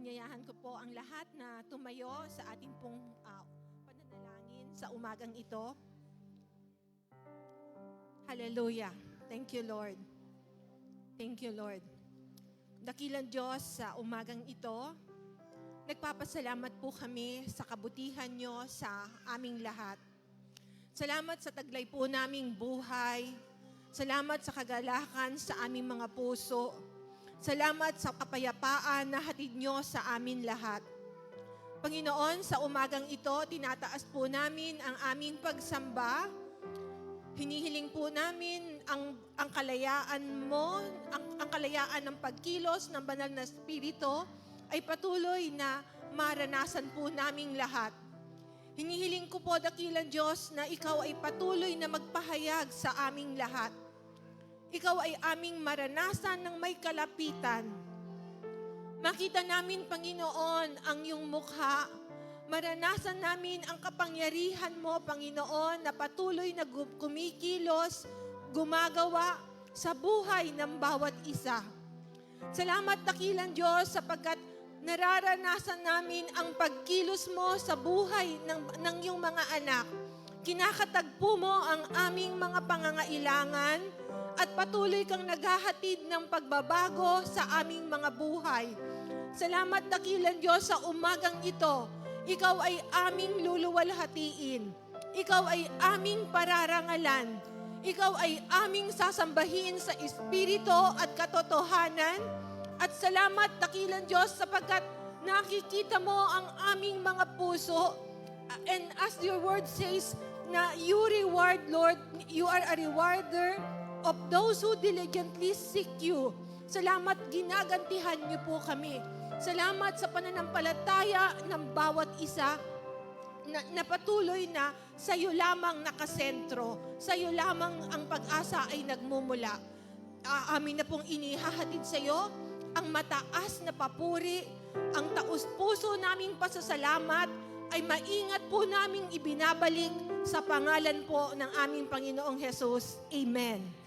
Anyayahan ko po ang lahat na tumayo sa ating pong pananalangin sa umagang ito. Hallelujah. Thank you, Lord. Thank you, Lord. Dakilang Diyos, sa umagang ito, nagpapasalamat po kami sa kabutihan nyo sa aming lahat. Salamat sa taglay po naming buhay. Salamat sa kagalakan sa aming mga puso. Salamat sa kapayapaan na hatid nyo sa amin lahat. Panginoon, sa umagang ito, tinataas po namin ang aming pagsamba. Hinihiling po namin ang kalayaan mo, ang kalayaan ng pagkilos ng banal na Espiritu ay patuloy na maranasan po naming lahat. Hinihiling ko po, dakilang Diyos, na ikaw ay patuloy na magpahayag sa aming lahat. Ikaw ay aming maranasan ng may kalapitan. Makita namin, Panginoon, ang iyong mukha. Maranasan namin ang kapangyarihan mo, Panginoon, na patuloy na kumikilos, gumagawa sa buhay ng bawat isa. Salamat, dakilang Diyos, sapagkat nararanasan namin ang pagkilos mo sa buhay ng iyong mga anak. Kinakatagpo mo ang aming mga pangangailangan at patuloy kang naghahatid ng pagbabago sa aming mga buhay. Salamat, dakilang Diyos, sa umagang ito. Ikaw ay aming luluwalhatiin. Ikaw ay aming pararangalan. Ikaw ay aming sasambahin sa Espiritu at katotohanan. At salamat, dakilang Diyos, sapagkat nakikita mo ang aming mga puso. And as your word says, na you reward, Lord, you are a rewarder of those who diligently seek you. Salamat, ginagantihan niyo po kami. Salamat sa pananampalataya ng bawat isa na patuloy na sa iyo lamang nakasentro. Sa iyo lamang ang pag-asa ay nagmumula. Amin na pong inihahatid sa iyo ang mataas na papuri, ang taus-puso naming pasasalamat ay maingat po naming ibinabalik sa pangalan po ng aming Panginoong Jesus. Amen.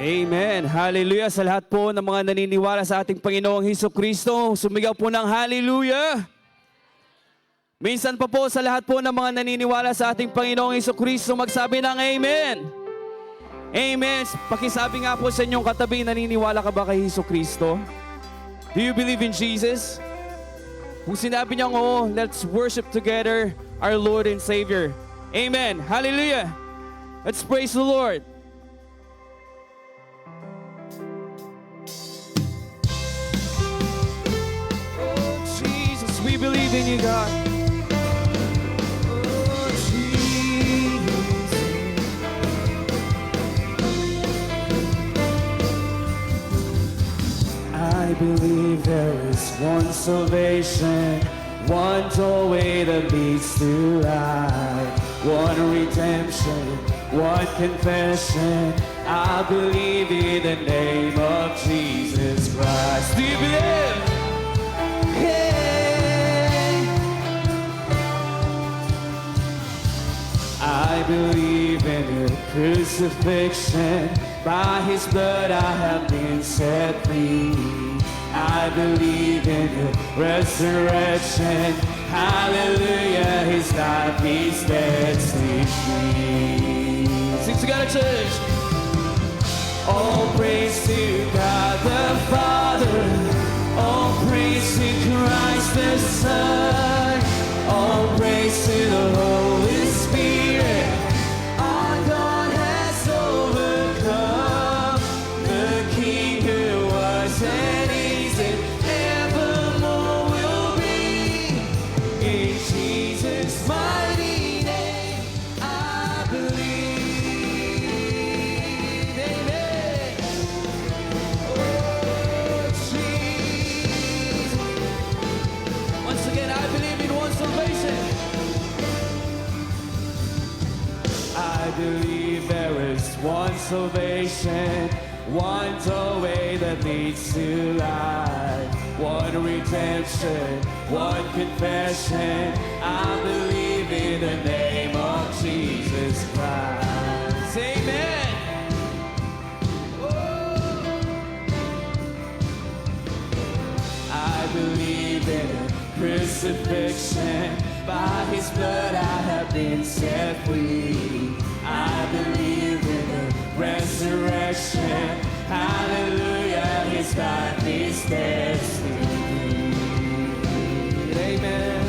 Amen. Hallelujah sa lahat po ng mga naniniwala sa ating Panginoong Hesukristo. Sumigaw po ng hallelujah. Minsan pa po sa lahat po ng mga naniniwala sa ating Panginoong Hesukristo, magsabi ng amen. Amen. Pakisabi nga po sa inyong katabi, naniniwala ka ba kay Hesukristo? Do you believe in Jesus? Kung sinabi niya oo, let's worship together our Lord and Savior. Amen. Hallelujah. Let's praise the Lord. We believe in you, God. Oh, Jesus. I believe there is one salvation, one doorway that leads to life, one redemption, one confession. I believe in the name of Jesus Christ. Do you believe? I believe in the crucifixion. By his blood I have been set free. I believe in the resurrection. Hallelujah, his life he sets me free. Sing together, church. All praise to God the Father. All praise to Christ the Son. All praise to the Holy Spirit. Our God has overcome. The King who was and is and evermore will be. In Jesus' mighty name, I believe. Amen. Oh, Jesus. Once again, I believe in one salvation. I believe there is one salvation, one way that leads to life, one redemption, one confession. I believe in the name of Jesus Christ. Amen. I believe in crucifixion. By his blood I have been set free. I believe in the resurrection. Hallelujah, his life is destiny. Amen.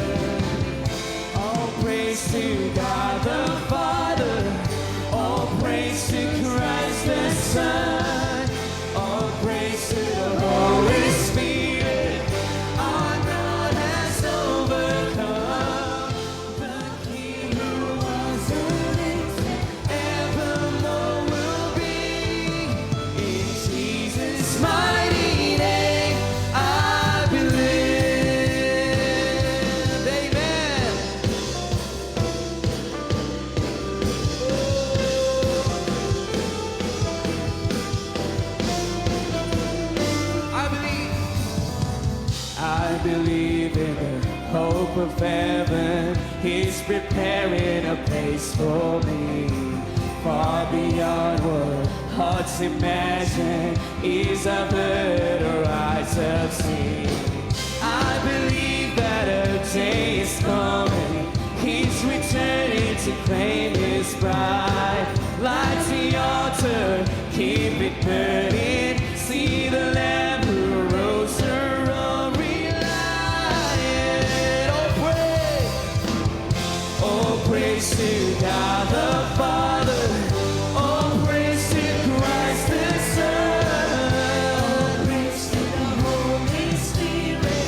All praise to God the Father. All praise to Christ the Son. All praise to the Holy Spirit. Our God has overcome. The King who was and is and evermore will be. In Jesus' mighty name, I believe. Amen. I believe in the hope of heaven. He's preparing a place for me. Far beyond what hearts imagine is I've heard or eyes have seen. I believe that a day is coming. He's returning to claim his bride. Light the altar, keep it burning. See the Lamb who rose her roaring lion. Oh praise to God the Father. Oh praise to Christ the Son. Oh praise to the Holy Spirit.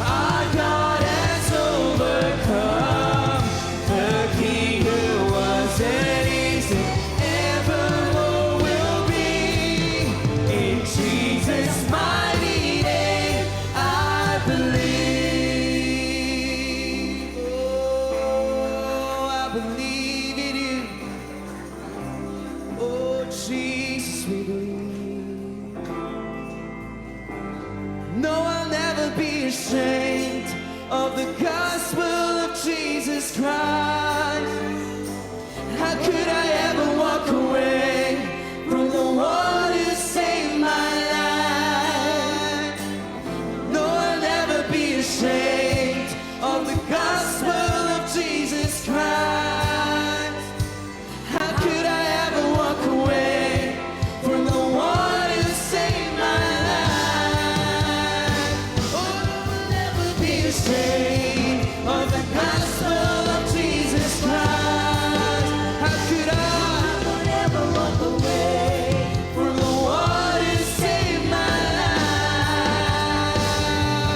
Our God has overcome. The King who was and is and evermore will be. In Jesus' mighty name, I believe. Oh, I believe in you. Oh, Jesus, we believe. No, I'll never be ashamed of the gospel of Jesus Christ. How could I ever walk away from the one who saved my life? No, I'll never be ashamed of the gospel of Jesus Christ. How could I ever walk away from the one who saved my life? Oh, I'll never be ashamed of the gospel of Jesus Christ. How could I ever walk away from the one who saved my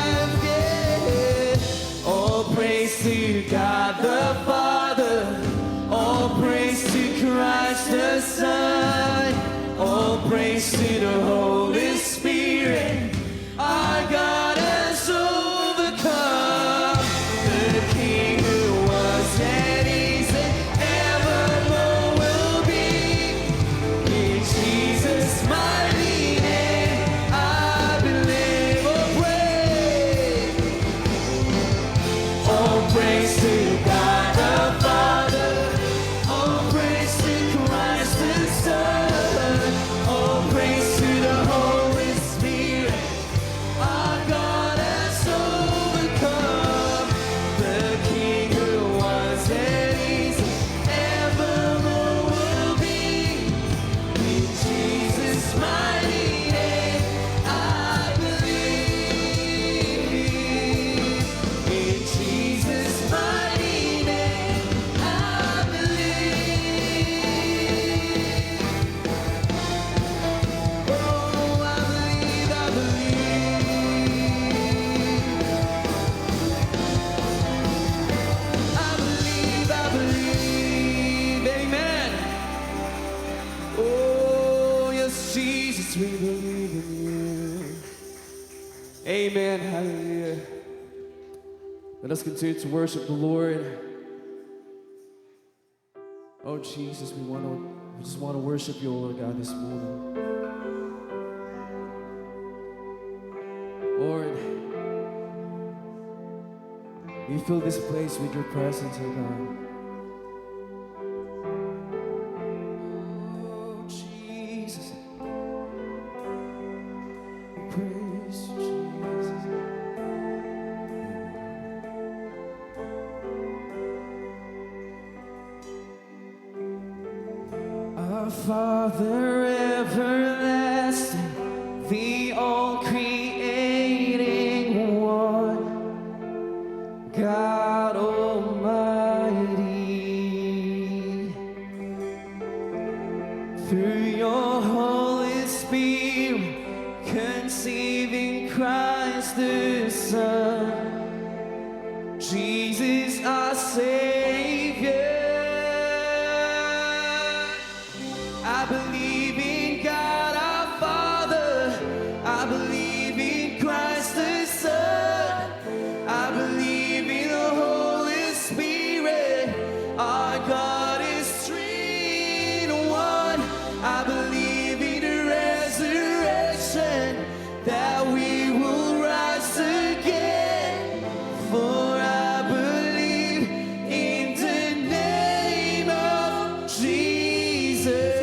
life? Yeah. All praise to God the Father. All praise to Christ the Son. All praise to the Holy Spirit. Our God has overcome. The King who was and is and evermore will be. In Jesus' mighty name, I believe. Oh, praise to God the Father. All praise to Christ the Son. us continue to worship the Lord. Oh Jesus, we just want to worship you, Lord God, this morning. Lord, we fill this place with your presence, oh God. Oh Jesus, we praise you, Jesus. Our Father everlasting, the all-creating one, God Almighty, through your Holy Spirit, conceiving Christ the Son, Jesus our Savior. I believe in God our Father, I believe in Christ the Son, I believe in the Holy Spirit, our God is three in one. I believe in the resurrection, that we will rise again, for I believe in the name of Jesus.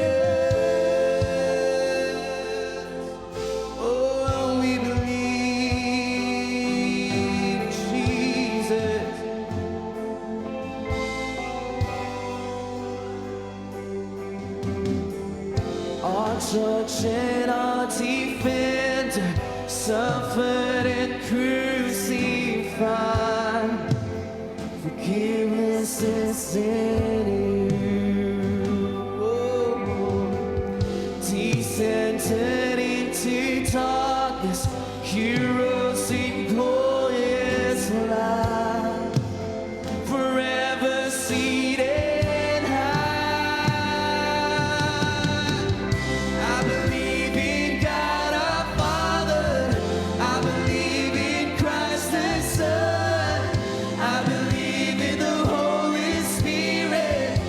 Oh, we believe Jesus. Our judge and our defender, suffered and crucified. Forgiveness is in you. Oh, descended into darkness, heroes in glorious light, forever seated high. I believe in God our Father, I believe in Christ the Son, I believe in the Holy Spirit,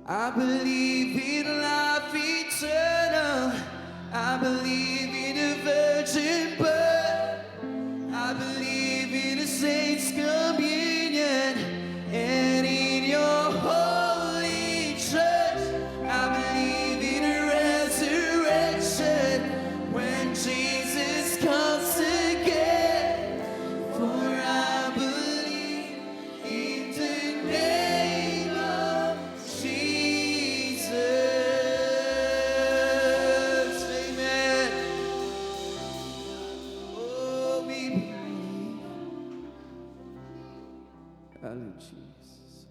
I believe in life eternal. I believe in a virgin birth. I believe in a saints' communion and in your holy church. I believe in a resurrection when Jesus comes again. For I believe in the name of Jesus. Amen. Oh, we believe. Hallelujah, Jesus.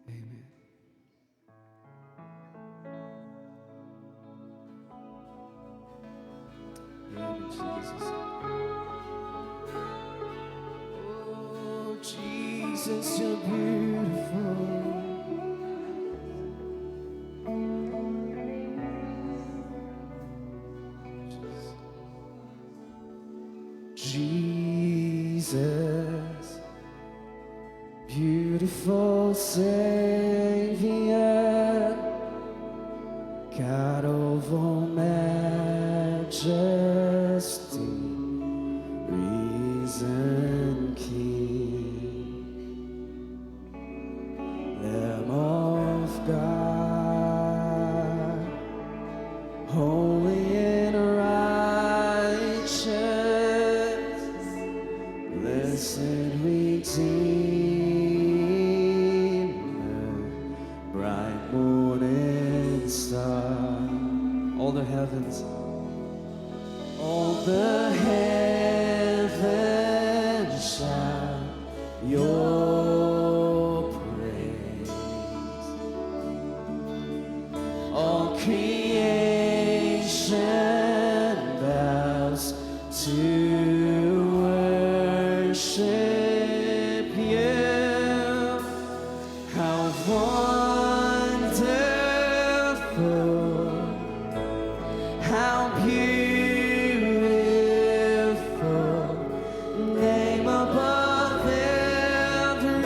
Amen. Hallelujah, Jesus. Oh, Jesus, you're beautiful. Jesus, beautiful Savior, God of all majesty, risen King, Lamb of God, holy and righteous, blessed Redeemer, bright morning star. All the heavens, all the heavens shout your praise. All creation bows to worship you. How wonderful, how beautiful, name above every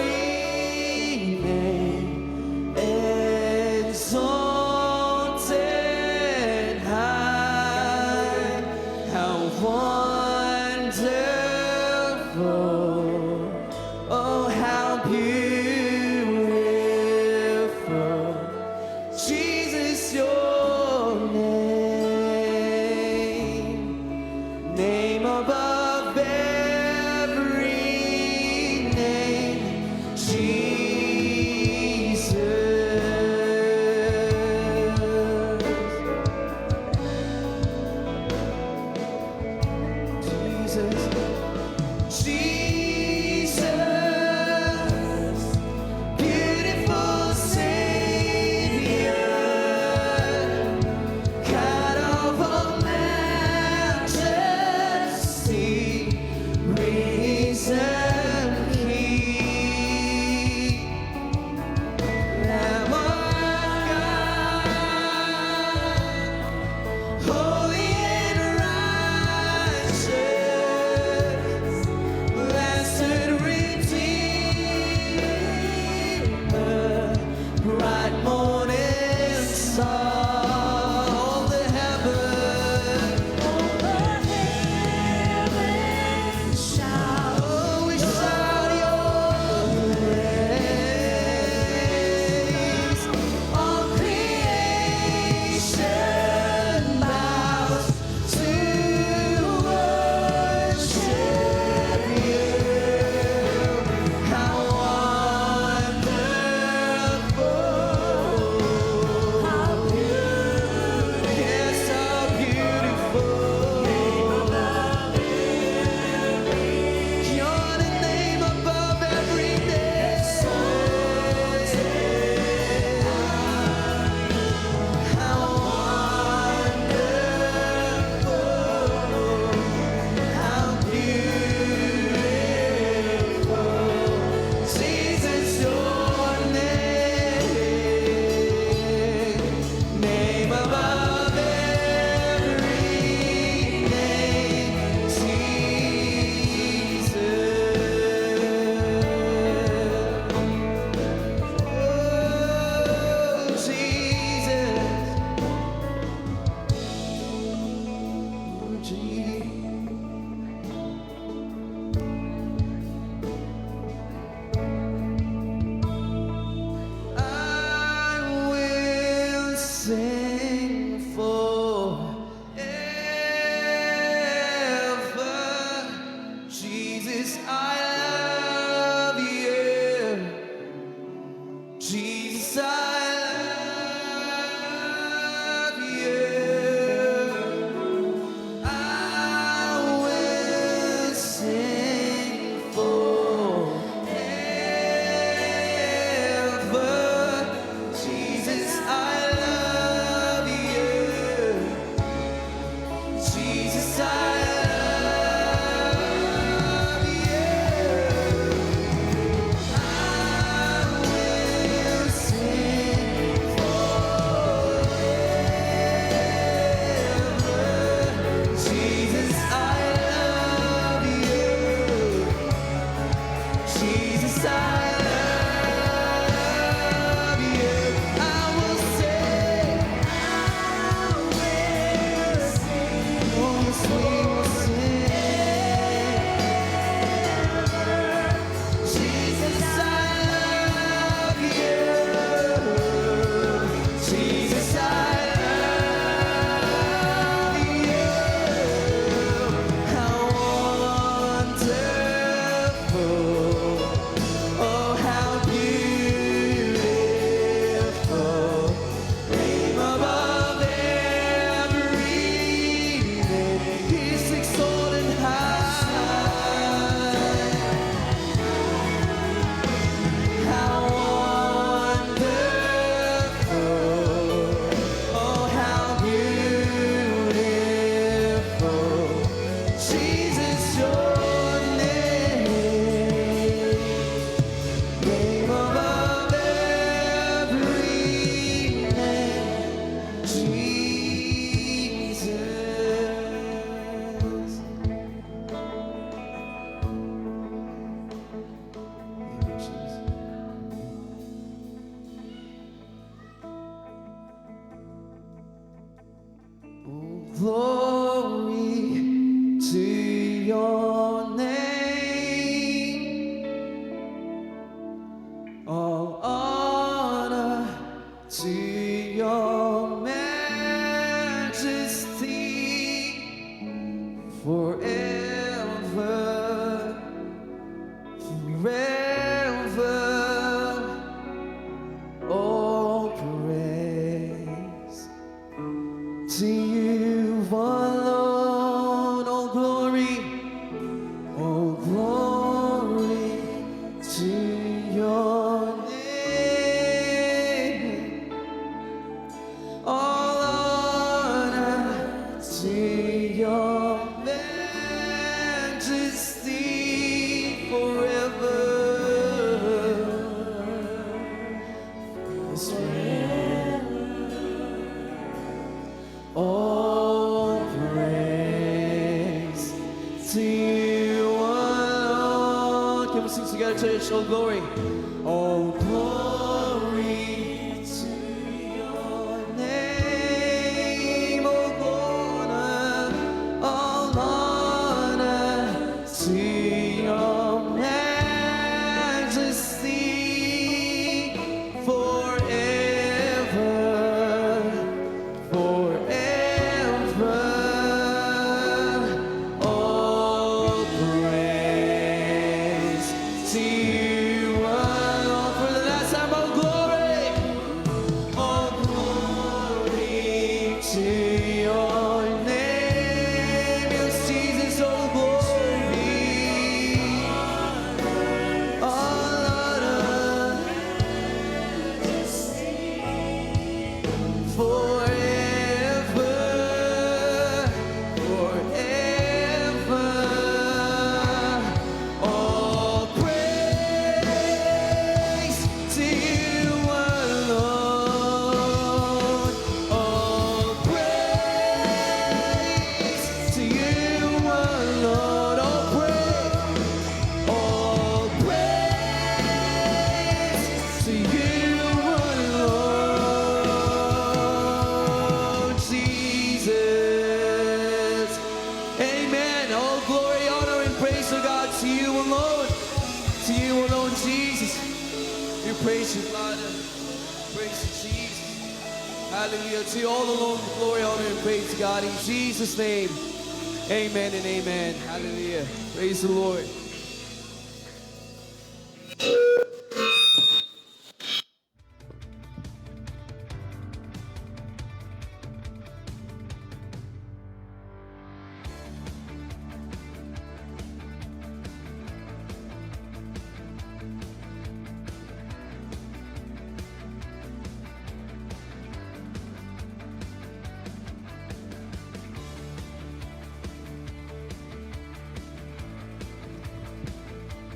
name, exalted high. How wonderful, oh how beautiful, Jesus, your name above every name, Jesus. Jesus, Jesus, beautiful Savior, God of all majesty, risen King, Lamb of God, holy and righteous, Jesus, I love you. Jesus, I love you. I will sing forever. Jesus, I love you. Jesus, I love you. I will sing forever. Jesus, I love you. Jesus, I love you. I will sing. Oh, yes, we will sing. Jesus, I love you. Jesus, I love you. How wonderful. Oh, how beautiful. Name above every name. He's exalted high. How wonderful. Oh, how beautiful. Jesus, your name. Name above every name. Jesus. Oh, glory to your name. All honor to your majesty forever, forever. All praise to you alone. All glory, all glory to your name. All honor to your majesty forever. Yes, all praise to you alone. Can we sing together, church? All glory. All glory to your name. All honor to your majesty forever. Forever, all praise to you alone. For the last time, all glory to your name. Yes, Jesus, all glory, all honor forever, forever. All praise to you alone. All praise to you alone. All praise to you alone, Jesus. Amen. All glory, honor, and praise to God, to you alone. To you alone, Jesus. We praise you, Father. Praise you, Jesus. Hallelujah. To you all alone, glory, honor, and praise to God. In Jesus' name, amen and amen. Hallelujah. Praise the Lord.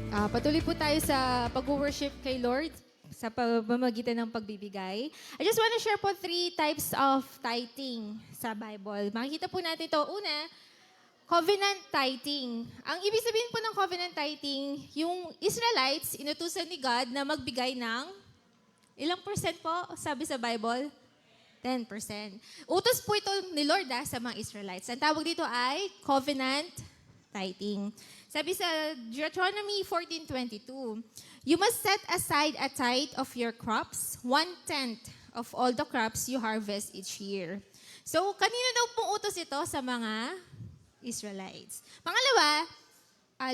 Patuloy po tayo sa pag-worship kay Lord sa pamamagitan ng pagbibigay. I just want to share po 3 types of tithing sa Bible. Makikita po natin ito. Una, covenant tithing. Ang ibig sabihin po ng covenant tithing, yung Israelites, inutusan ni God na magbigay ng ilang percent po, sabi sa Bible? 10%. Utos po ito ni Lord sa mga Israelites. Ang tawag dito ay covenant tithing. Sabi sa Deuteronomy 14:22, you must set aside a tithe of your crops, 1/10 of all the crops you harvest each year. So, kanino daw pong utos ito sa mga Israelites? Pangalawa,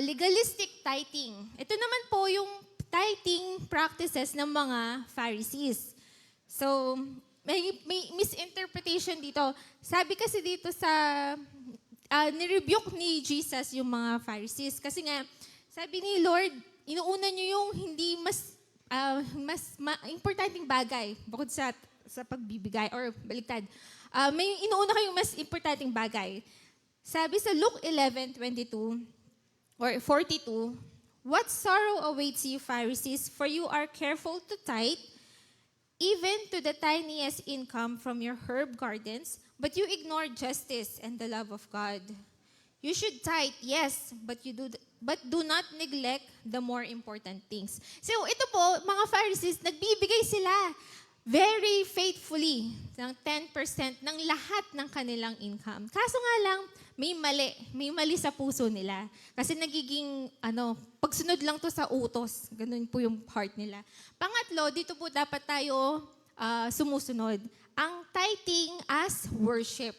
legalistic tithing. Ito naman po yung tithing practices ng mga Pharisees. So, may misinterpretation dito. Sabi kasi dito sa nirebuke ni Jesus yung mga Pharisees. Kasi nga, sabi ni Lord, inuuna nyo yung hindi mas importanteng bagay bukod sa pagbibigay or baliktad. May inuuna kayong mas importanteng bagay. Sabi sa Luke 11:22 or 42, what sorrow awaits you, Pharisees, for you are careful to tithe, even to the tiniest income from your herb gardens, but you ignore justice and the love of God. You should tithe, yes, but do not neglect the more important things. So ito po, mga Pharisees, nagbibigay sila very faithfully ng 10% ng lahat ng kanilang income. Kaso nga lang, may mali sa puso nila. Kasi nagiging, pagsunod lang to sa utos. Ganun po yung part nila. Pangatlo, dito po dapat tayo sumusunod. Ang tithing as worship.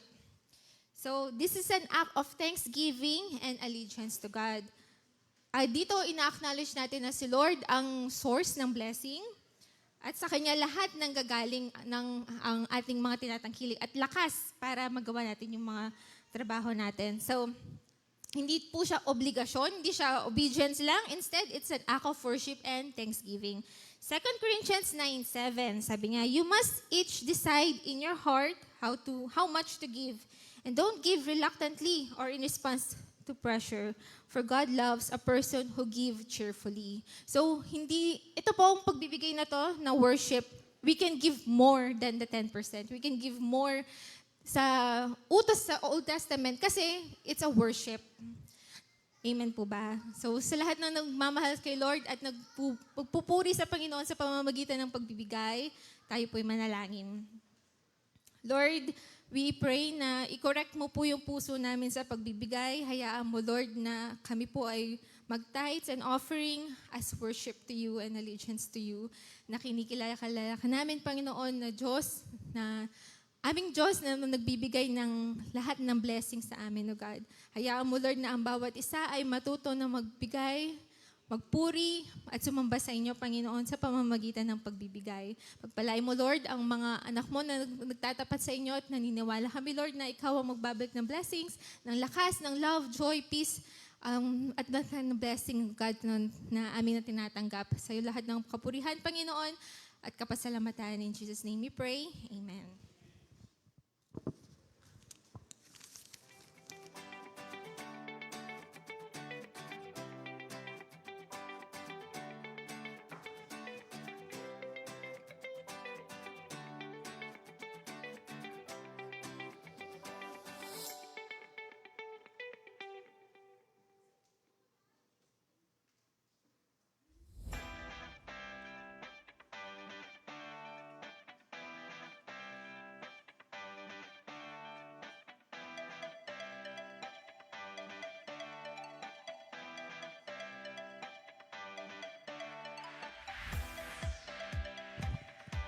So, this is an act of thanksgiving and allegiance to God. Dito, ina-acknowledge natin na si Lord ang source ng blessing at sa Kanya lahat ng gagaling ang ating mga tinatangkilik at lakas para magawa natin yung mga trabaho natin. So, hindi po siya obligasyon, hindi siya obedience lang. Instead, it's an act of worship and thanksgiving. 2 Corinthians 9:7, sabi nga, you must each decide in your heart how much to give. And don't give reluctantly or in response to pressure. For God loves a person who give cheerfully. So, ito po ang pagbibigay na to, na worship. We can give more than the 10%. We can give more sa utos sa Old Testament kasi it's a worship. Amen po ba? So sa lahat ng nagmamahal kay Lord at nagpupuri sa Panginoon sa pamamagitan ng pagbibigay, tayo po'y manalangin. Lord, we pray na i-correct mo po yung puso namin sa pagbibigay. Hayaan mo, Lord, na kami po ay mag-tithes and offering as worship to you and allegiance to you. Na kinikilala ka namin, Panginoon, na Diyos, na aming Diyos na nagbibigay ng lahat ng blessings sa amin, O God. Hayaan mo, Lord, na ang bawat isa ay matuto na magbigay, magpuri, at sumamba sa inyo, Panginoon, sa pamamagitan ng pagbibigay. Pagpalain mo, Lord, ang mga anak mo na nagtatapat sa inyo at naniniwala kami, Lord, na ikaw ang magbabalik ng blessings, ng lakas, ng love, joy, peace, at ng blessing, God, na amin na tinatanggap. Sa iyo lahat ng kapurihan, Panginoon, at kapasalamatan. In Jesus' name we pray. Amen.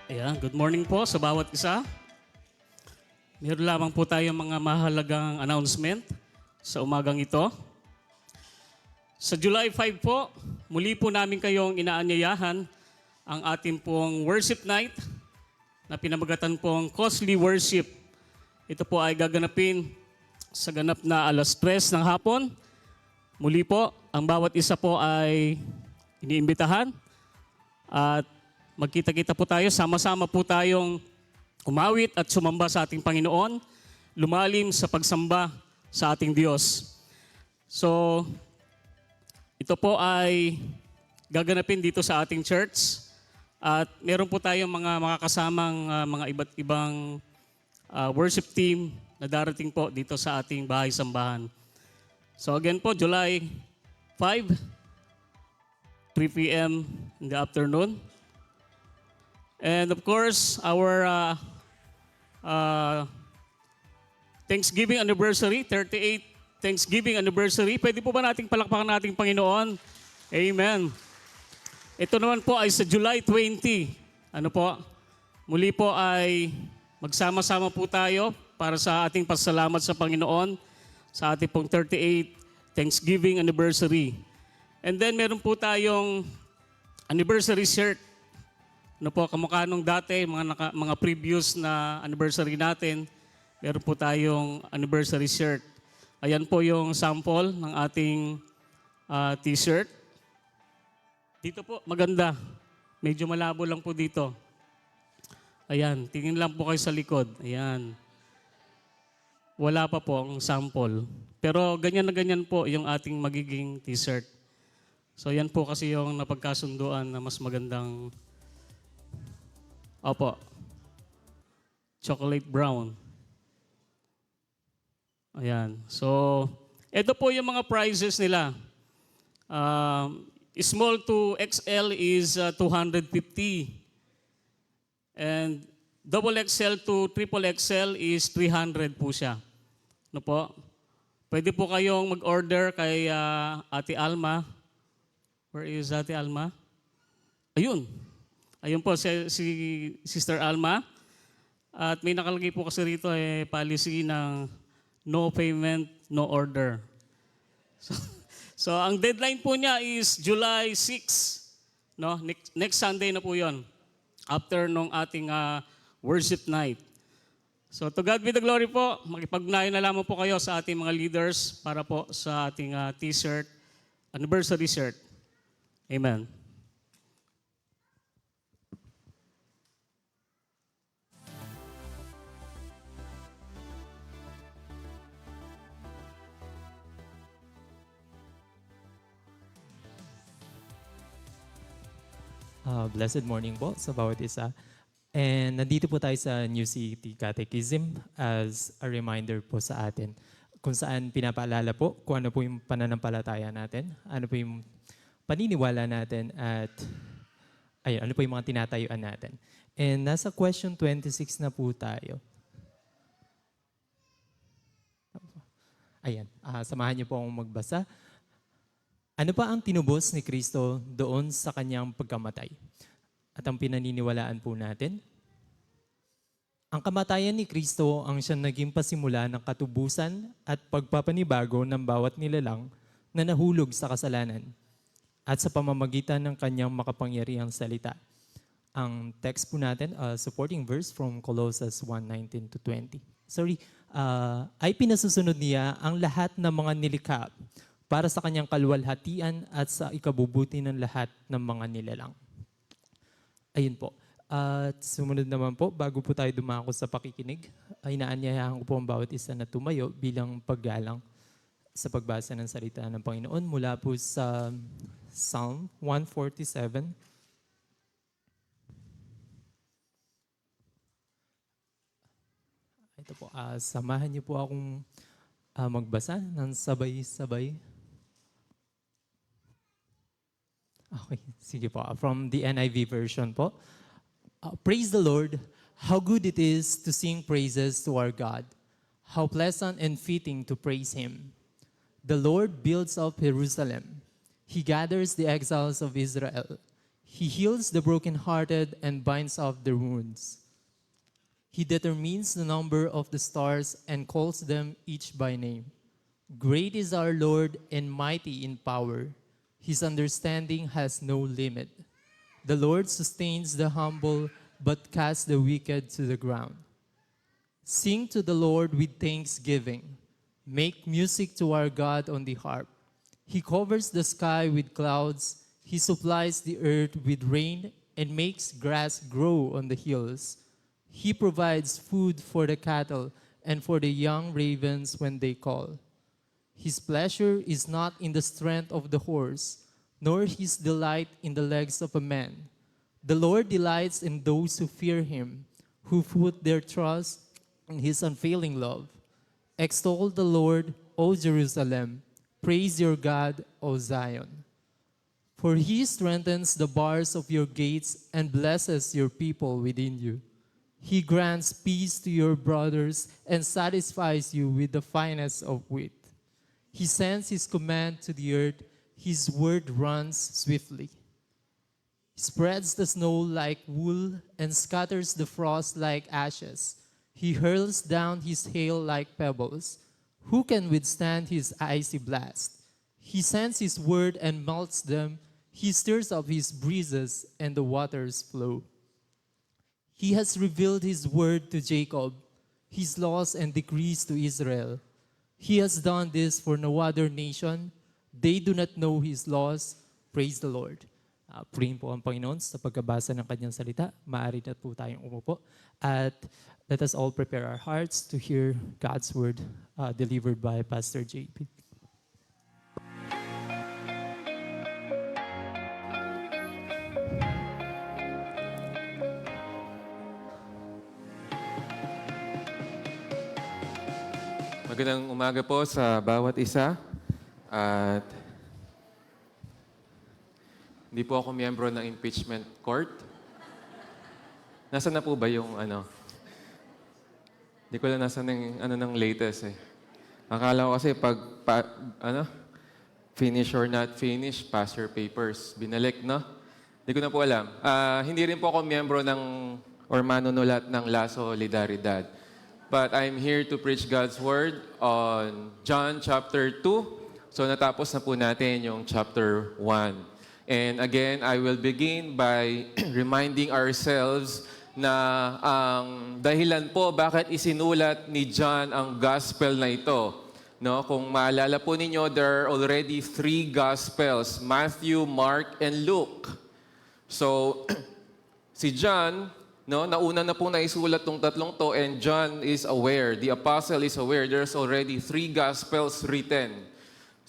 Ayan, good morning po sa bawat isa. Meron lamang po tayong mga mahalagang announcement sa umagang ito. Sa July 5 po, muli po namin kayong inaanyayahan ang ating pong worship night na pinamagatan pong Costly Worship. Ito po ay gaganapin sa ganap na 3:00 ng hapon. Muli po, ang bawat isa po ay iniimbitahan at magkita-kita po tayo, sama-sama po tayong umawit at sumamba sa ating Panginoon, lumalim sa pagsamba sa ating Diyos. So, ito po ay gaganapin dito sa ating church. At meron po tayong mga makakasamang mga iba't ibang worship team na darating po dito sa ating bahay-sambahan. So again po, July 5, 3 p.m. in the afternoon. And of course, our Thanksgiving anniversary, 38 Thanksgiving anniversary. Pwede po ba nating palakpakan nating Panginoon? Amen. Ito naman po ay sa July 20. Ano po? Muli po ay magsama-sama po tayo para sa ating pasalamat sa Panginoon sa ating pong 38 Thanksgiving anniversary. And then meron po tayong anniversary shirt. Ano po, kamukha nung dati, mga previous na anniversary natin, meron po tayong anniversary shirt. Ayan po yung sample ng ating t-shirt. Dito po, maganda. Medyo malabo lang po dito. Ayan, tingin lang po kayo sa likod. Ayan. Wala pa po ang sample. Pero ganyan na ganyan po yung ating magiging t-shirt. So yan po kasi yung napagkasunduan na mas magandang chocolate brown. Ayan. So, ito po yung mga prices nila. Small to XL is 250. And double XL to triple XL is 300 po siya. Ano po? Pwede po kayong mag-order kay Ate Alma. Where is Ate Alma? Ayun. Ayun po si Sister Alma. At may nakalagay po kasi rito policy ng no payment, no order. So ang deadline po niya is July 6. No? Next Sunday na po yon. After nung ating worship night. So to God be the glory po. Makipag-ugnayan na lamang po kayo sa ating mga leaders para po sa ating t-shirt, anniversary shirt. Amen. Blessed morning po sa bawat isa. And nandito po tayo sa New City Catechism as a reminder po sa atin kung saan pinapaalala po kung ano po yung pananampalataya natin, ano po yung paniniwala natin at ano po yung mga tinatayuan natin. And nasa question 26 na po tayo. Ayan, samahan niyo po akong magbasa. Ano pa ang tinubos ni Kristo doon sa kanyang pagkamatay? At ang pinaniniwalaan po natin, ang kamatayan ni Kristo ang siyang naging pasimula ng katubusan at pagpapanibago ng bawat nilalang na nahulog sa kasalanan at sa pamamagitan ng kanyang makapangyarihang salita. Ang text po natin, supporting verse from Colossus 1:19-20. Ay pinasusunod niya ang lahat ng mga nilikha para sa kanyang kaluwalhatian at sa ikabubuti ng lahat ng mga nilalang. Ayun po. At sumunod naman po, bago po tayo dumako sa pakikinig, ay naanyayahan ko po ang bawat isa na tumayo bilang paggalang sa pagbasa ng salita ng Panginoon mula po sa Psalm 147. Ito po, samahan niyo po akong magbasa ng sabay-sabay. Okay, sige po. From the NIV version po. Praise the Lord. How good it is to sing praises to our God. How pleasant and fitting to praise Him. The Lord builds up Jerusalem. He gathers the exiles of Israel. He heals the brokenhearted and binds up their wounds. He determines the number of the stars and calls them each by name. Great is our Lord and mighty in power. His understanding has no limit. The Lord sustains the humble, but casts the wicked to the ground. Sing to the Lord with thanksgiving. Make music to our God on the harp. He covers the sky with clouds. He supplies the earth with rain and makes grass grow on the hills. He provides food for the cattle and for the young ravens when they call. His pleasure is not in the strength of the horse, nor his delight in the legs of a man. The Lord delights in those who fear him, who put their trust in his unfailing love. Extol the Lord, O Jerusalem. Praise your God, O Zion. For he strengthens the bars of your gates and blesses your people within you. He grants peace to your brothers and satisfies you with the finest of wheat. He sends his command to the earth. His word runs swiftly. He spreads the snow like wool and scatters the frost like ashes. He hurls down his hail like pebbles. Who can withstand his icy blast? He sends his word and melts them. He stirs up his breezes and the waters flow. He has revealed his word to Jacob, his laws and decrees to Israel. He has done this for no other nation. They do not know his laws. Praise the Lord. Purihin po ang Panginoon sa pagkabasa ng kanyang salita. Maaari na po tayong umupo. At let us all prepare our hearts to hear God's word delivered by Pastor JP. Magandang umaga po sa bawat isa. At hindi po ako miyembro ng impeachment court. Nasaan na po ba yung ano? Hindi ko lang nasaan ng latest eh. Akala ko kasi finish or not finish, pass your papers. Binalik, no? Hindi ko na po alam. Hindi rin po ako miyembro or manunulat ng La Solidaridad. But I'm here to preach God's Word on John chapter 2. So natapos na po natin yung chapter 1. And again, I will begin by reminding ourselves na ang dahilan po bakit isinulat ni John ang gospel na ito. No, kung maalala po ninyo, there are already 3 gospels, Matthew, Mark, and Luke. So si John, no, nauna na pong naisulat tong tatlong to, and John is aware, the apostle is aware, there's already 3 gospels written.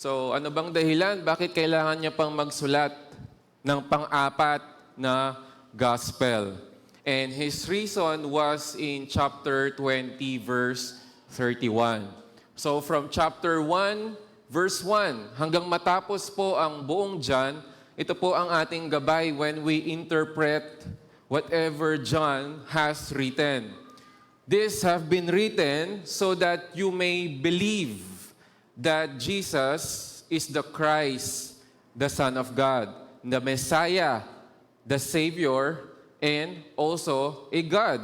So ano bang dahilan? Bakit kailangan niya pang magsulat ng pang-apat na gospel? And his reason was in chapter 20, verse 31. So from chapter 1, verse 1, hanggang matapos po ang buong John, ito po ang ating gabay when we interpret whatever John has written. These have been written so that you may believe that Jesus is the Christ, the Son of God, the Messiah, the Savior, and also a God.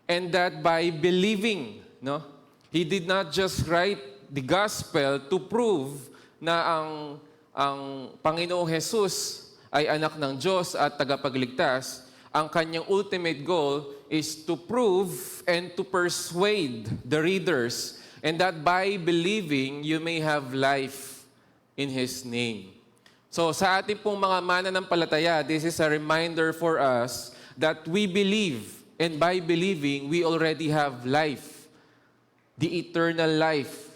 And that by believing, no, he did not just write the gospel to prove na ang Panginoong Jesus ay anak ng Diyos at tagapagligtas. Ang kanyang ultimate goal is to prove and to persuade the readers, and that by believing, you may have life in His name. So sa ating pong mga mananampalataya, this is a reminder for us that we believe, and by believing, we already have life, the eternal life,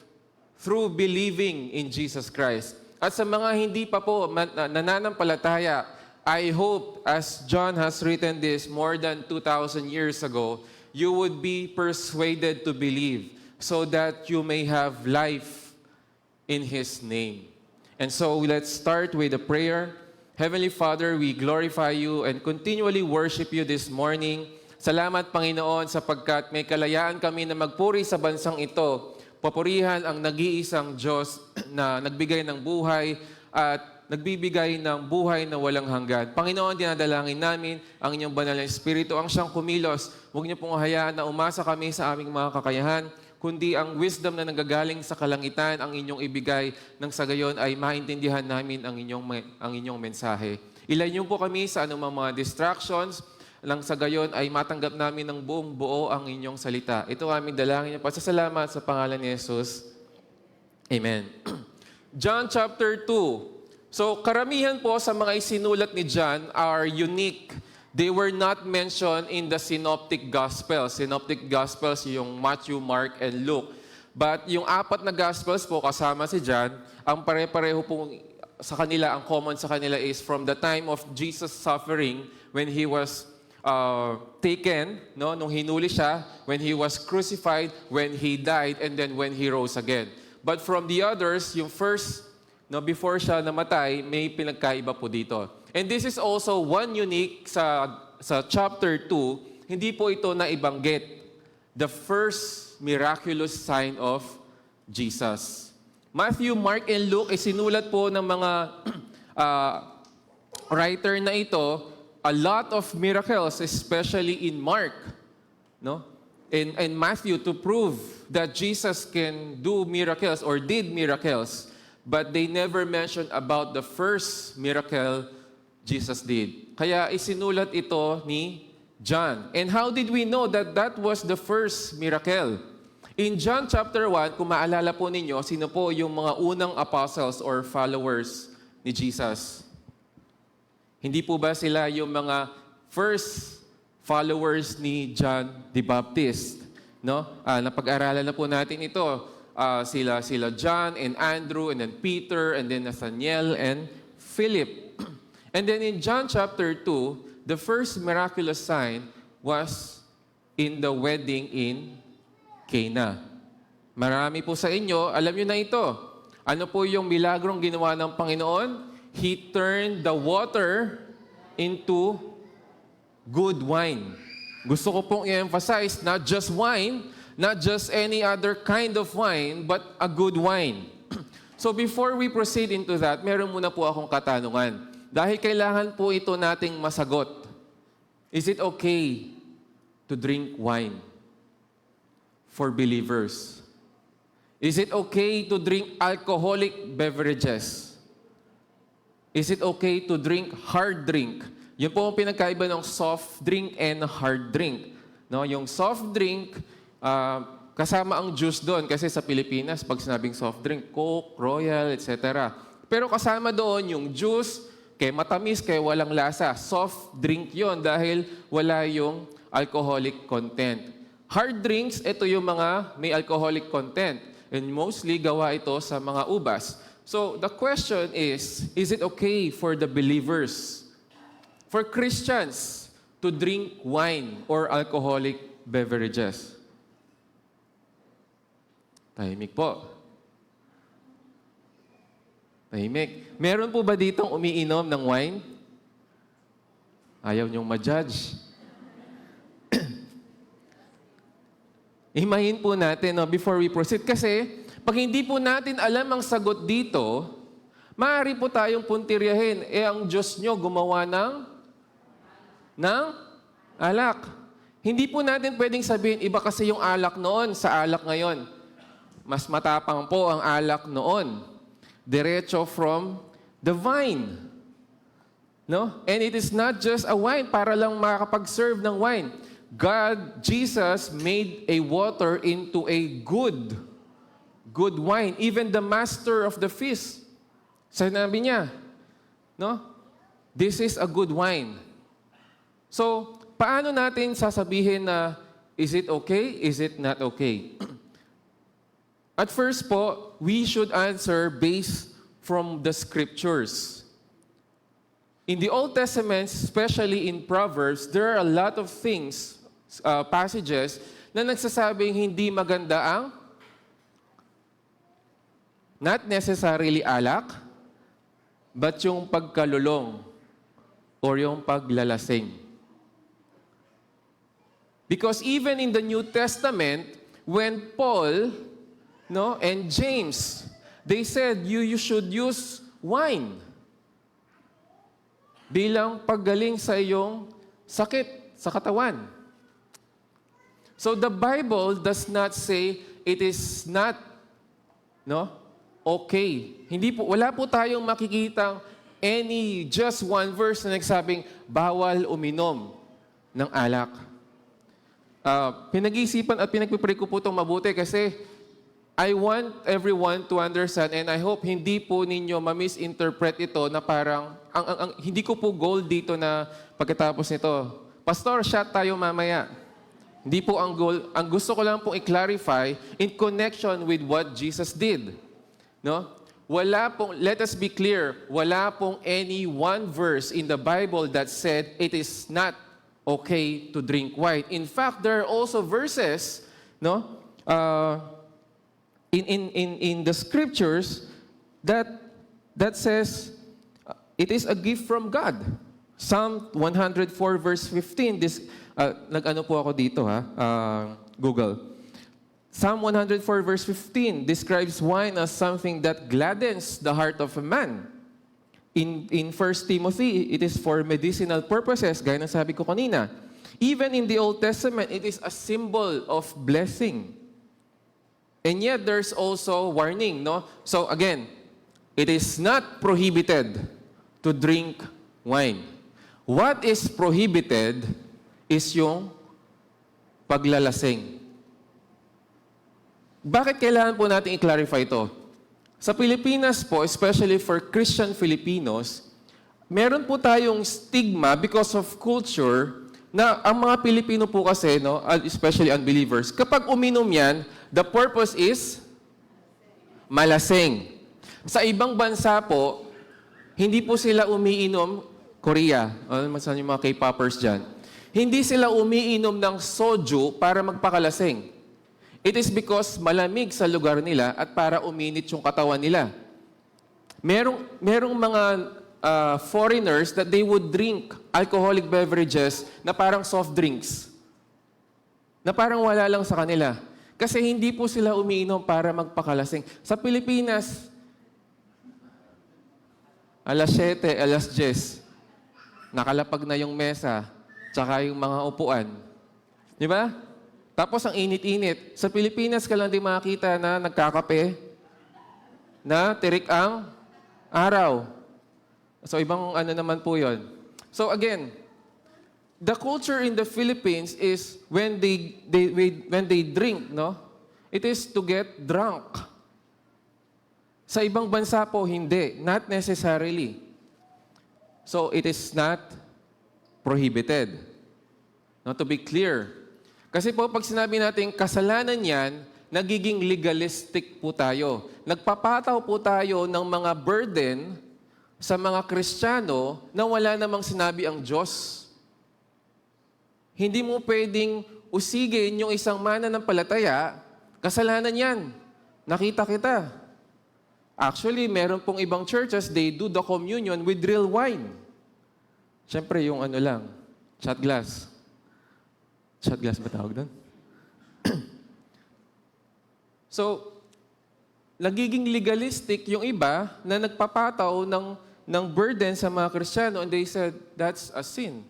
through believing in Jesus Christ. At sa mga hindi pa po nananampalataya, I hope, as John has written this more than 2,000 years ago, you would be persuaded to believe so that you may have life in His name. And so let's start with a prayer. Heavenly Father, we glorify you and continually worship you this morning. Salamat, Panginoon, sapagkat may kalayaan kami na magpuri sa bansang ito. Papurihan ang nag-iisang Diyos na nagbigay ng buhay at nagbibigay ng buhay na walang hanggan. Panginoon, dinadalangin namin ang inyong banal na Espiritu, ang siyang kumilos. Huwag niyo pong hayaan na umasa kami sa aming mga kakayahan, kundi ang wisdom na nanggagaling sa kalangitan ang inyong ibigay, nang sa gayon ay maintindihan namin ang inyong mensahe. Ilayo po kami sa anumang mga distractions, nang sa gayon ay matanggap namin ng buong buo ang inyong salita. Ito aming dalangin niyo. Pasasalamat sa pangalan ni Jesus. Amen. John chapter 2. So, karamihan po sa mga isinulat ni John are unique. They were not mentioned in the Synoptic Gospels. Synoptic Gospels, yung Matthew, Mark, and Luke. But yung 4 na Gospels po kasama si John, ang pare-pareho pong sa kanila, ang common sa kanila is from the time of Jesus suffering when He was taken, no, nung hinuli siya, when He was crucified, when He died, and then when He rose again. But from the others, yung first, no, before siya namatay, may pinagkaiba po dito. And this is also one unique sa chapter 2, hindi po ito na ibanggit. The first miraculous sign of Jesus. Matthew, Mark, and Luke ay sinulat po ng mga writer na ito a lot of miracles, especially in Mark, no? In Matthew, to prove that Jesus can do miracles or did miracles, but they never mentioned about the first miracle Jesus did. Kaya isinulat ito ni John. And how did we know that that was the first miracle? In John chapter 1, kung maalala po ninyo, sino po yung mga unang apostles or followers ni Jesus? Hindi po ba sila yung mga first followers ni John the Baptist? No? Napag-aralan na po natin ito. Sila John and Andrew and then Peter and then Nathaniel and Philip. And then in John chapter 2, the first miraculous sign was in the wedding in Cana. Marami po sa inyo, alam nyo na ito. Ano po yung milagrong ginawa ng Panginoon? He turned the water into good wine. Gusto ko pong i-emphasize, not just wine, not just any other kind of wine, but a good wine. So before we proceed into that, meron muna po akong katanungan. Dahil kailangan po ito nating masagot. Is it okay to drink wine for believers? Is it okay to drink alcoholic beverages? Is it okay to drink hard drink? Yun po ang pinagkaiba ng soft drink and hard drink. No, yung soft drink, kasama ang juice doon kasi sa Pilipinas, pag sinabing soft drink, Coke, Royal, etc. Pero kasama doon yung juice, kaya matamis, kaya walang lasa. Soft drink yon dahil wala yung alcoholic content. Hard drinks, ito yung mga may alcoholic content. And mostly gawa ito sa mga ubas. So the question is it okay for the believers, for Christians, to drink wine or alcoholic beverages? Tahimik po. Tahimik. Meron po ba ditong umiinom ng wine? Ayaw niyong ma-judge. Imahin po natin before we proceed. Kasi pag hindi po natin alam ang sagot dito, maaari po tayong puntiryahin. Ang Diyos nyo gumawa ng alak. Hindi po natin pwedeng sabihin, iba kasi yung alak noon sa alak ngayon. Mas matapang po ang alak noon. Diretso from the vine. No? And it is not just a wine para lang makakapag-serve ng wine. Jesus made a water into a good wine. Even the master of the feast, sinabi niya, no? This is a good wine. So, paano natin sasabihin na, is it okay? Is it not okay? At first po, we should answer based from the scriptures. In the Old Testament, especially in Proverbs, there are a lot of things, passages, na nagsasabing hindi maganda ang not necessarily alak, but yung pagkalulong or yung paglalasing. Because even in the New Testament, when Paul and James, they said you should use wine bilang paggaling sa iyong sakit sa katawan. So the Bible does not say it is not okay. Wala po tayong makikitang just one verse na nagsabing bawal uminom ng alak. Pinag-iisipan at pinagpipray ko po itong mabuti kasi I want everyone to understand and I hope hindi po ninyo ma-misinterpret ito na parang, hindi ko po goal dito na pagkatapos nito, Pastor, shot tayo mamaya. Hindi po ang goal. Ang gusto ko lang pong i-clarify in connection with what Jesus did. No? let us be clear, wala pong any one verse in the Bible that said it is not okay to drink wine. In fact, there are also verses, no, in the scriptures that says it is a gift from God. Psalm 104 verse 15. Nag-ano po ako dito Google. Psalm 104 verse 15 describes wine as something that gladdens the heart of a man. In 1 Timothy, it is for medicinal purposes, gaya ng sabi ko kanina. Even in the Old Testament, it is a symbol of blessing. And yet, there's also warning, no? So again, it is not prohibited to drink wine. What is prohibited is yung paglalasing. Bakit kailangan po natin i-clarify ito? Sa Pilipinas po, especially for Christian Filipinos, meron po tayong stigma because of culture na ang mga Pilipino po kasi, no, especially unbelievers, kapag uminom yan, the purpose is malasing. Sa ibang bansa po, hindi po sila umiinom, Korea, saan yung mga K-poppers dyan, hindi sila umiinom ng soju para magpakalasing. It is because malamig sa lugar nila at para uminit yung katawan nila. Merong mga foreigners that they would drink alcoholic beverages na parang soft drinks. Na parang wala lang sa kanila. Kasi hindi po sila umiinom para magpakalasing. Sa Pilipinas, alas 7, alas 10, nakalapag na yung mesa, tsaka yung mga upuan. Di ba? Tapos ang init-init. Sa Pilipinas ka lang din makakita na nagkakape, na tirik ang araw. So ibang ano naman po yun. So again, the culture in the Philippines is when they drink, no? It is to get drunk. Sa ibang bansa po, hindi. Not necessarily. So it is not prohibited. Now to be clear, kasi po, pag sinabi natin kasalanan yan, nagiging legalistic po tayo. Nagpapataw po tayo ng mga burden sa mga Kristiyano na wala namang sinabi ang Diyos. Hindi mo pwedeng usigin yung isang mananampalataya, kasalanan yan. Nakita kita. Actually, meron pong ibang churches, they do the communion with real wine. Siyempre, yung ano lang, shot glass. Shot glass ba tawag doon? So, nagiging legalistic yung iba na nagpapataw ng burden sa mga Kristiyano and they said, that's a sin.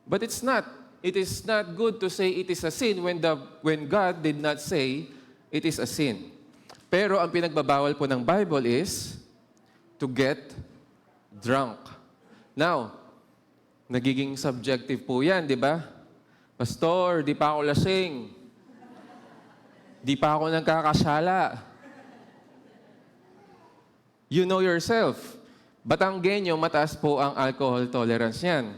But it's not. It is not good to say it is a sin when God did not say it is a sin. Pero ang pinagbabawal po ng Bible is to get drunk. Now, nagiging subjective po yan, di ba? Pastor, di pa ako lasing. Di pa ako nagkakasala. You know yourself. Batanggenyo, mataas po ang alcohol tolerance niyan.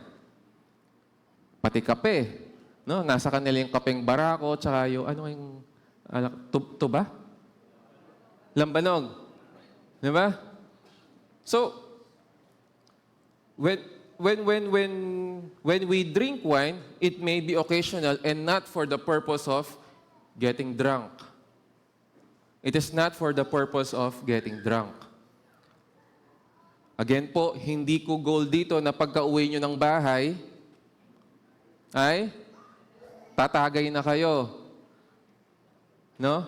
Pati kape. No? Nasa kanila yung kapeng barako, tsaka yung, ano yung, tuba? Lambanog. Di ba? So, when we drink wine, it may be occasional and not for the purpose of getting drunk. It is not for the purpose of getting drunk. Again po, hindi ko goal dito na pagka-uwi nyo ng bahay, ay tatagay na kayo. No?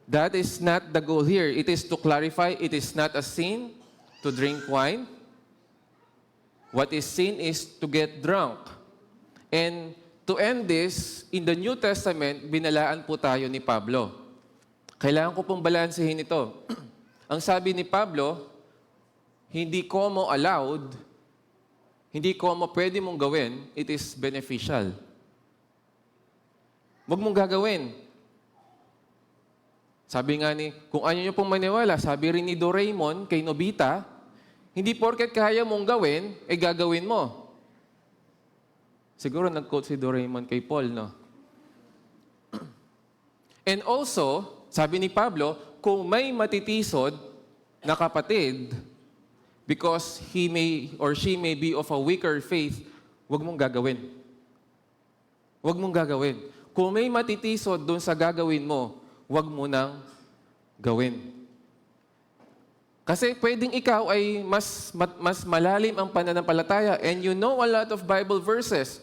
That is not the goal here. It is to clarify, it is not a sin to drink wine. What is sin is to get drunk. And to end this, in the New Testament, binalaan po tayo ni Pablo. Kailangan ko pong balansehin ito. Ang sabi ni Pablo, hindi ko mo allowed, hindi ko mo pwede mong gawin, it is beneficial. Huwag mong gagawin. Sabi nga ni, kung ano nyo pong maniwala, sabi rin ni Doraemon kay Nobita, hindi porket kaya mong gawin, gagawin mo. Siguro nag-quote si Doraemon kay Paul, no? And also, sabi ni Pablo, kung may matitisod, na kapatid, because he may or she may be of a weaker faith, huwag mong gagawin. Huwag mong gagawin. Kung may matitisod doon sa gagawin mo, huwag mo nang gawin. Kasi pwedeng ikaw ay mas malalim ang pananampalataya and you know a lot of Bible verses.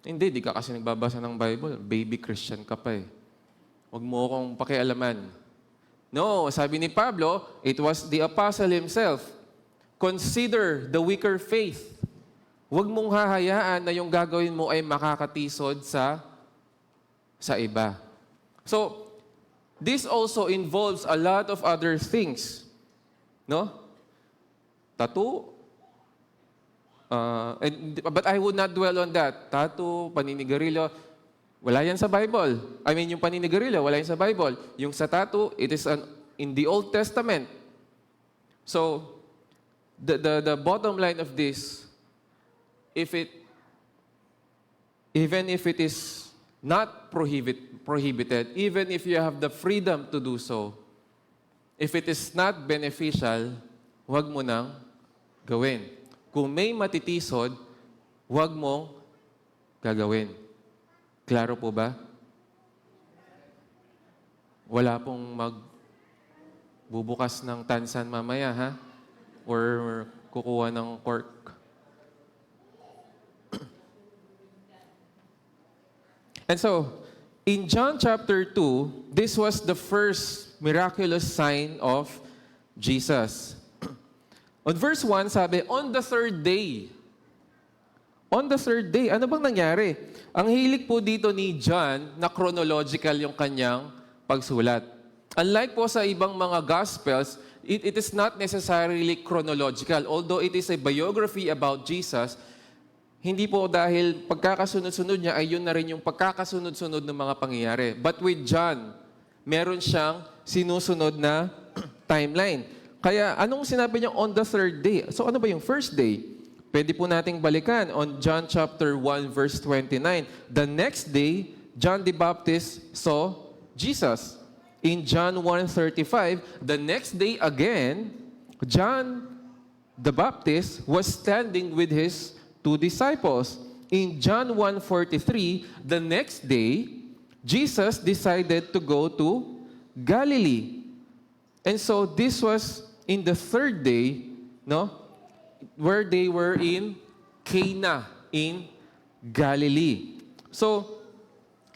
Hindi, di ka kasi nagbabasa ng Bible. Baby Christian ka pa eh. Huwag mo akong pakialaman. No, sabi ni Pablo, it was the apostle himself. Consider the weaker faith. Huwag mong hahayaan na yung gagawin mo ay makakatisod sa iba. So, this also involves a lot of other things. No? Tattoo. But I would not dwell on that. Tattoo, paninigarilyo, wala yan sa Bible. I mean, yung paninigarilyo, wala yan sa Bible. Yung sa tattoo, it is in the Old Testament. So, the bottom line of this, even if it is not prohibited, even if you have the freedom to do so, if it is not beneficial, huwag mo nang gawin. Kung may matitisod, huwag mong gagawin. Klaro po ba? Wala pong magbubukas ng tansan mamaya, ha? Or kukuha ng cork. And so, in John chapter 2, this was the first miraculous sign of Jesus. On verse 1, sabi, on the third day. On the third day, ano bang nangyari? Ang hilig po dito ni John na chronological yung kanyang pagsulat. Unlike po sa ibang mga Gospels, it is not necessarily chronological. Although it is a biography about Jesus, hindi po dahil pagkakasunod-sunod niya ay yun na rin yung pagkakasunod-sunod ng mga pangyayari. But with John, meron siyang sinusunod na timeline. Kaya anong sinabi niya on the third day? So ano ba yung first day? Pwede po nating balikan on John chapter 1 verse 29. The next day, John the Baptist saw Jesus. In John 1:35, the next day again, John the Baptist was standing with his 2 disciples. In John 1:43, the next day, Jesus decided to go to Galilee. And so this was in the third day, no, where they were in Cana in Galilee. So,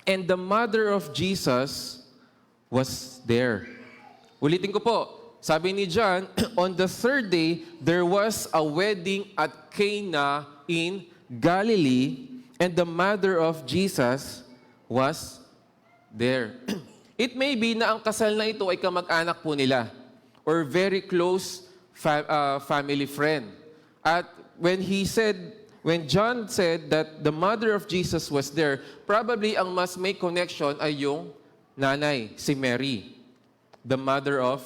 and the mother of Jesus was there. Ulitin ko po, sabi ni John, on the third day, there was a wedding at Cana in Galilee, and the mother of Jesus was there. It may be na ang kasal na ito ay kamag-anak po nila or very close family friend. At when John said that the mother of Jesus was there, probably ang mas may connection ay yung nanay, si Mary, the mother of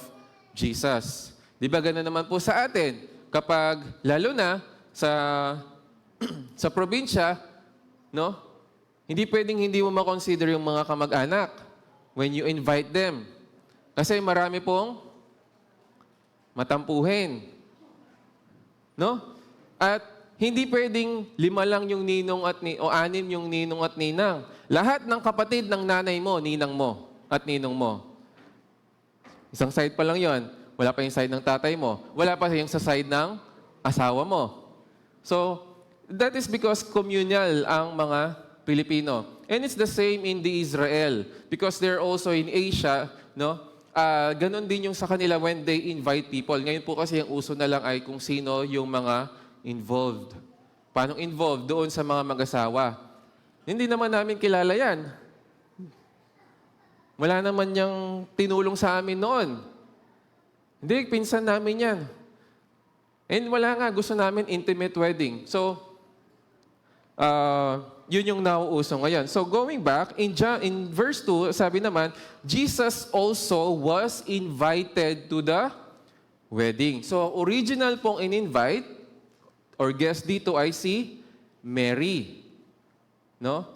Jesus. Di ba ganun naman po sa atin? Kapag, lalo na sa probinsya, no? Hindi pwedeng hindi mo makonsider yung mga kamag-anak when you invite them. Kasi marami pong matampuhin. No? At hindi pwedeng 5 lang yung ninong o 6 yung ninong at ninang. Lahat ng kapatid ng nanay mo, ninang mo at ninong mo. Isang side pa lang yon. Wala pa yung side ng tatay mo. Wala pa yung sa side ng asawa mo. So, that is because communal ang mga Pilipino. And it's the same in the Israel. Because they're also in Asia, no? Ganon din yung sa kanila when they invite people. Ngayon po kasi yung uso na lang ay kung sino yung mga involved. Paano involved? Doon sa mga mag-asawa. Hindi naman namin kilala yan. Wala naman niyang tinulong sa amin noon. Hindi, pinsan namin yan. And wala nga, gusto namin intimate wedding. So, yun yung nauuso ngayon. So going back, in verse 2, sabi naman, Jesus also was invited to the wedding. So original pong in-invite or guest dito ay si Mary. No?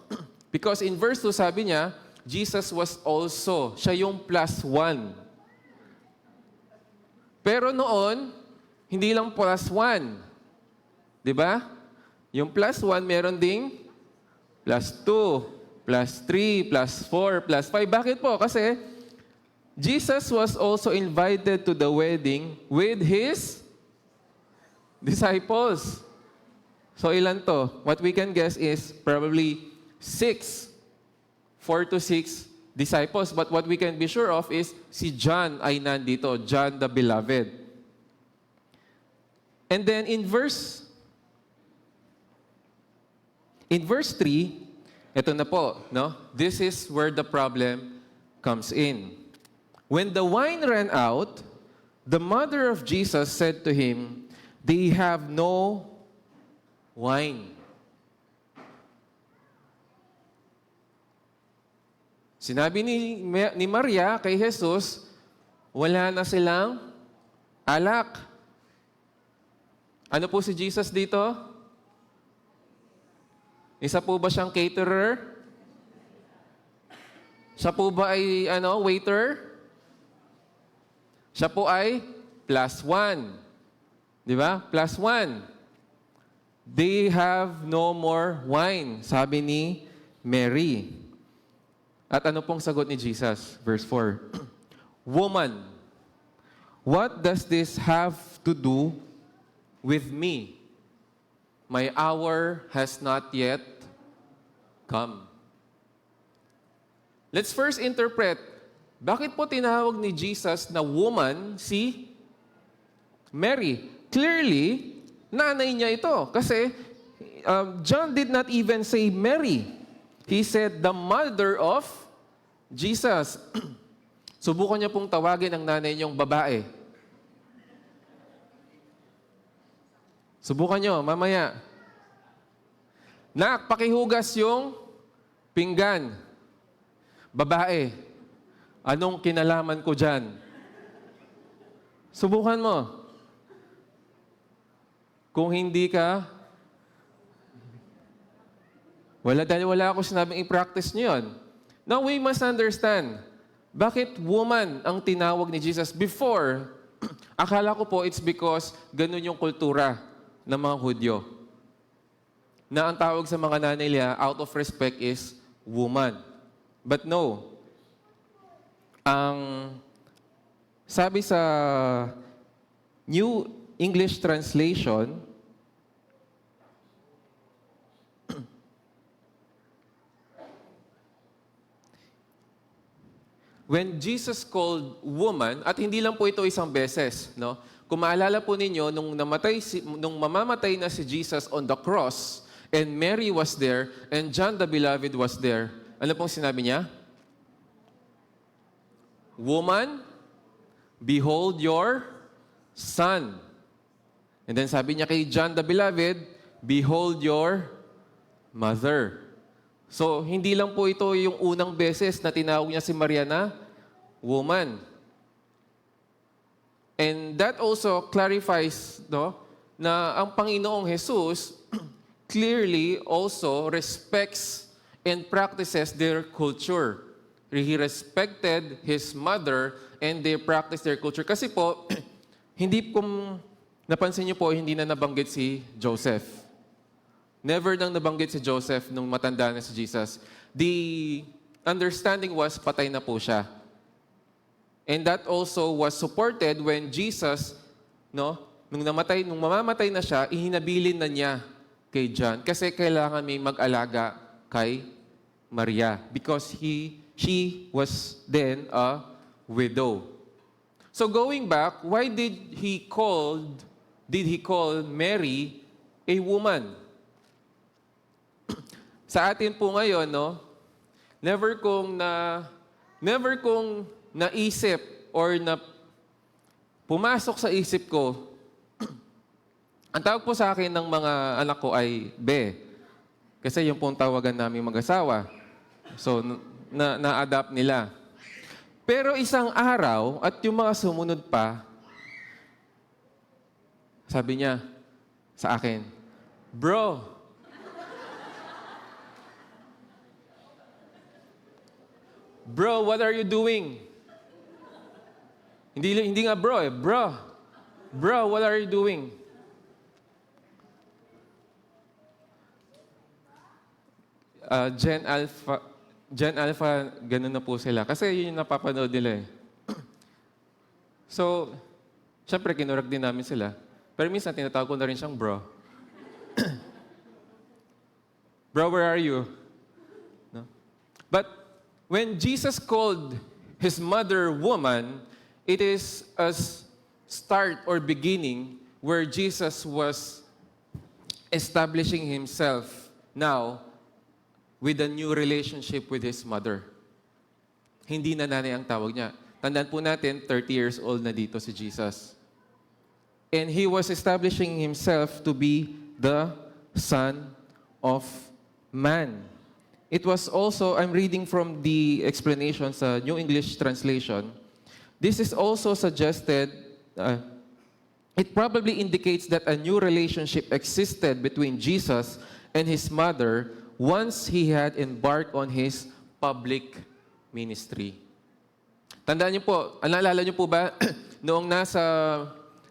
Because in verse 2 sabi niya, Jesus was also, siya yung +1. Pero noon, hindi lang plus 1. Di ba? Yung plus 1, meron ding plus 2, plus 3, plus 4, plus 5. Bakit po? Kasi Jesus was also invited to the wedding with his disciples. So ilan to? What we can guess is probably 6. 4 to 6 disciples. But what we can be sure of is si John ay nandito. John the Beloved. And then in verse 3, ito na po, no? This is where the problem comes in. When the wine ran out, the mother of Jesus said to him, "They have no wine." Sinabi ni Maria kay Jesus, wala na silang alak. Ano po si Jesus dito? Isa po ba siyang caterer? Siya po ba ay waiter? Siya po ay plus 1. Di ba? Plus 1. They have no more wine, sabi ni Mary. At ano pong sagot ni Jesus? Verse 4. Woman, what does this have to do with me? My hour has not yet come. Let's first interpret. Bakit po tinawag ni Jesus na woman si Mary? Clearly, nanay niya ito. Kasi John did not even say Mary. He said the mother of Jesus. Subukan niyo pong tawagin ang nanay niyong babae. Subukan niyo, mamaya. Nak, pakihugas yung pinggan. Babae, anong kinalaman ko dyan? Subukan mo. Kung hindi ka, dahil wala ako sinabing i-practice niyo yun. Now, we must understand, bakit woman ang tinawag ni Jesus? Before, akala ko po it's because ganun yung kultura ng mga Hudyo. Na ang tawag sa mga nanay nila, out of respect, is woman. But no. Ang sabi sa New English Translation, when Jesus called woman, at hindi lang po ito isang beses, no? Kung maalala po ninyo, nung mamamatay na si Jesus on the cross, and Mary was there, and John the Beloved was there, ano pong sinabi niya? Woman, behold your son. And then sabi niya kay John the Beloved, behold your mother. So, hindi lang po ito yung unang beses na tinawag niya si Maria na woman. And that also clarifies, no, na ang Panginoong Jesus clearly also respects and practices their culture. He respected his mother and they practiced their culture. Kasi po, hindi kung napansin niyo po, hindi na nabanggit si Joseph. Never nang nabanggit si Joseph nung matanda na si Jesus. The understanding was patay na po siya. And that also was supported when Jesus, no, nung mamamatay na siya, ihinabilin na niya kay John kasi kailangan may mag-alaga kay Maria because she was then a widow. So going back, why did he call Mary a woman? Sa atin po ngayon, no, never kong naisip or na pumasok sa isip ko, ang tawag po sa akin ng mga anak ko ay Be. Kasi yung pong tawagan namin mag-asawa. So, na-adapt nila. Pero isang araw, at yung mga sumunod pa, sabi niya sa akin, Bro, what are you doing? Hindi nga bro. Bro, what are you doing? Gen Alpha, ganun na po sila. Kasi yun yung napapanood nila eh. So, syempre, kinurag din namin sila. Pero minsan, tinatawag ko na rin siyang bro. Bro, where are you? No? But when Jesus called his mother woman, it is a start or beginning where Jesus was establishing himself now with a new relationship with his mother. Hindi na nanay ang tawag niya. Tandaan po natin, 30 years old na dito si Jesus. And he was establishing himself to be the Son of Man. It was also, I'm reading from the explanation sa New English Translation. This is also suggested, it probably indicates that a new relationship existed between Jesus and his mother once he had embarked on his public ministry. Tandaan niyo po, naalala niyo po ba, noong nasa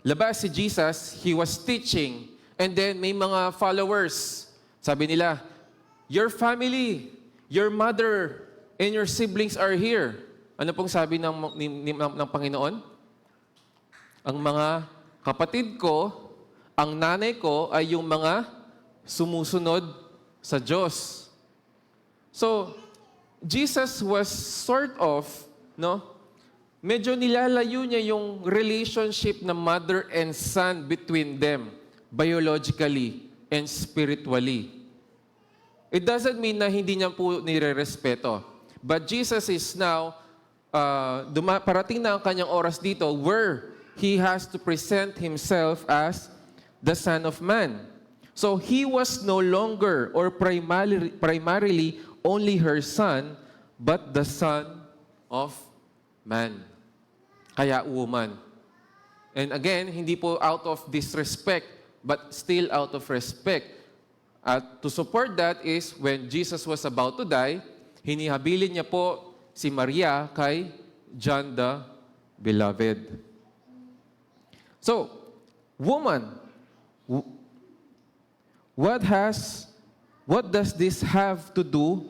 labas si Jesus, he was teaching, and then may mga followers. Sabi nila, your family, your mother, and your siblings are here. Ano pong sabi ng Panginoon? Ang mga kapatid ko, ang nanay ko ay yung mga sumusunod sa Diyos. So, Jesus was sort of, medyo nilalayo niya yung relationship na mother and son between them, biologically and spiritually. It doesn't mean na hindi niya po nire-respeto. But Jesus is now, parating na ang kanyang oras dito where he has to present himself as the Son of Man. So he was no longer or primarily only her son, but the Son of Man. Kaya woman. And again, hindi po out of disrespect, but still out of respect. At to support that is when Jesus was about to die, hinihabilin niya po si Maria kay John the Beloved. So, woman, what does this have to do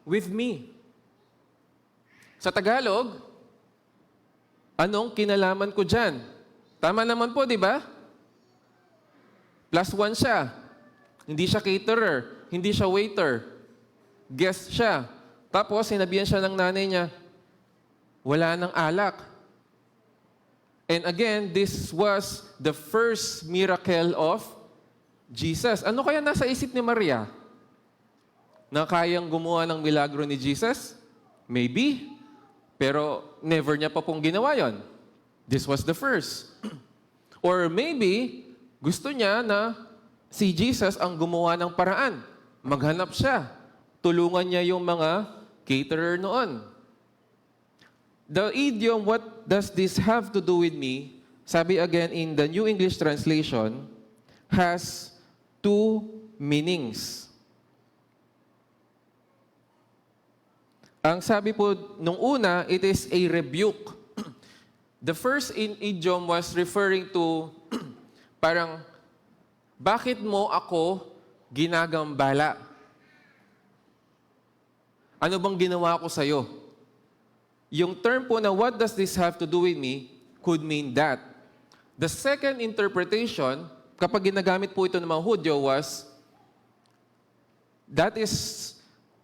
with me? Sa Tagalog, anong kinalaman ko dyan? Tama naman po, di ba? +1 siya. Hindi siya caterer. Hindi siya waiter. Guest siya. Tapos, sinabihan siya ng nanay niya, wala nang alak. And again, this was the first miracle of Jesus. Ano kaya nasa isip ni Maria? Na kayang gumawa ng milagro ni Jesus? Maybe. Pero never niya pa pong ginawa yon. This was the first. Or maybe, gusto niya na si Jesus ang gumawa ng paraan. Maghanap siya. Tulungan niya yung mga caterer noon. The idiom, what does this have to do with me? Sabi again in the New English Translation, has two meanings. Ang sabi po nung una, it is a rebuke. The first idiom was referring to parang, bakit mo ako ginagambala? Ano bang ginawa ko sa'yo? Yung term po na what does this have to do with me could mean that. The second interpretation, kapag ginagamit po ito ng mga Hudyo was, that is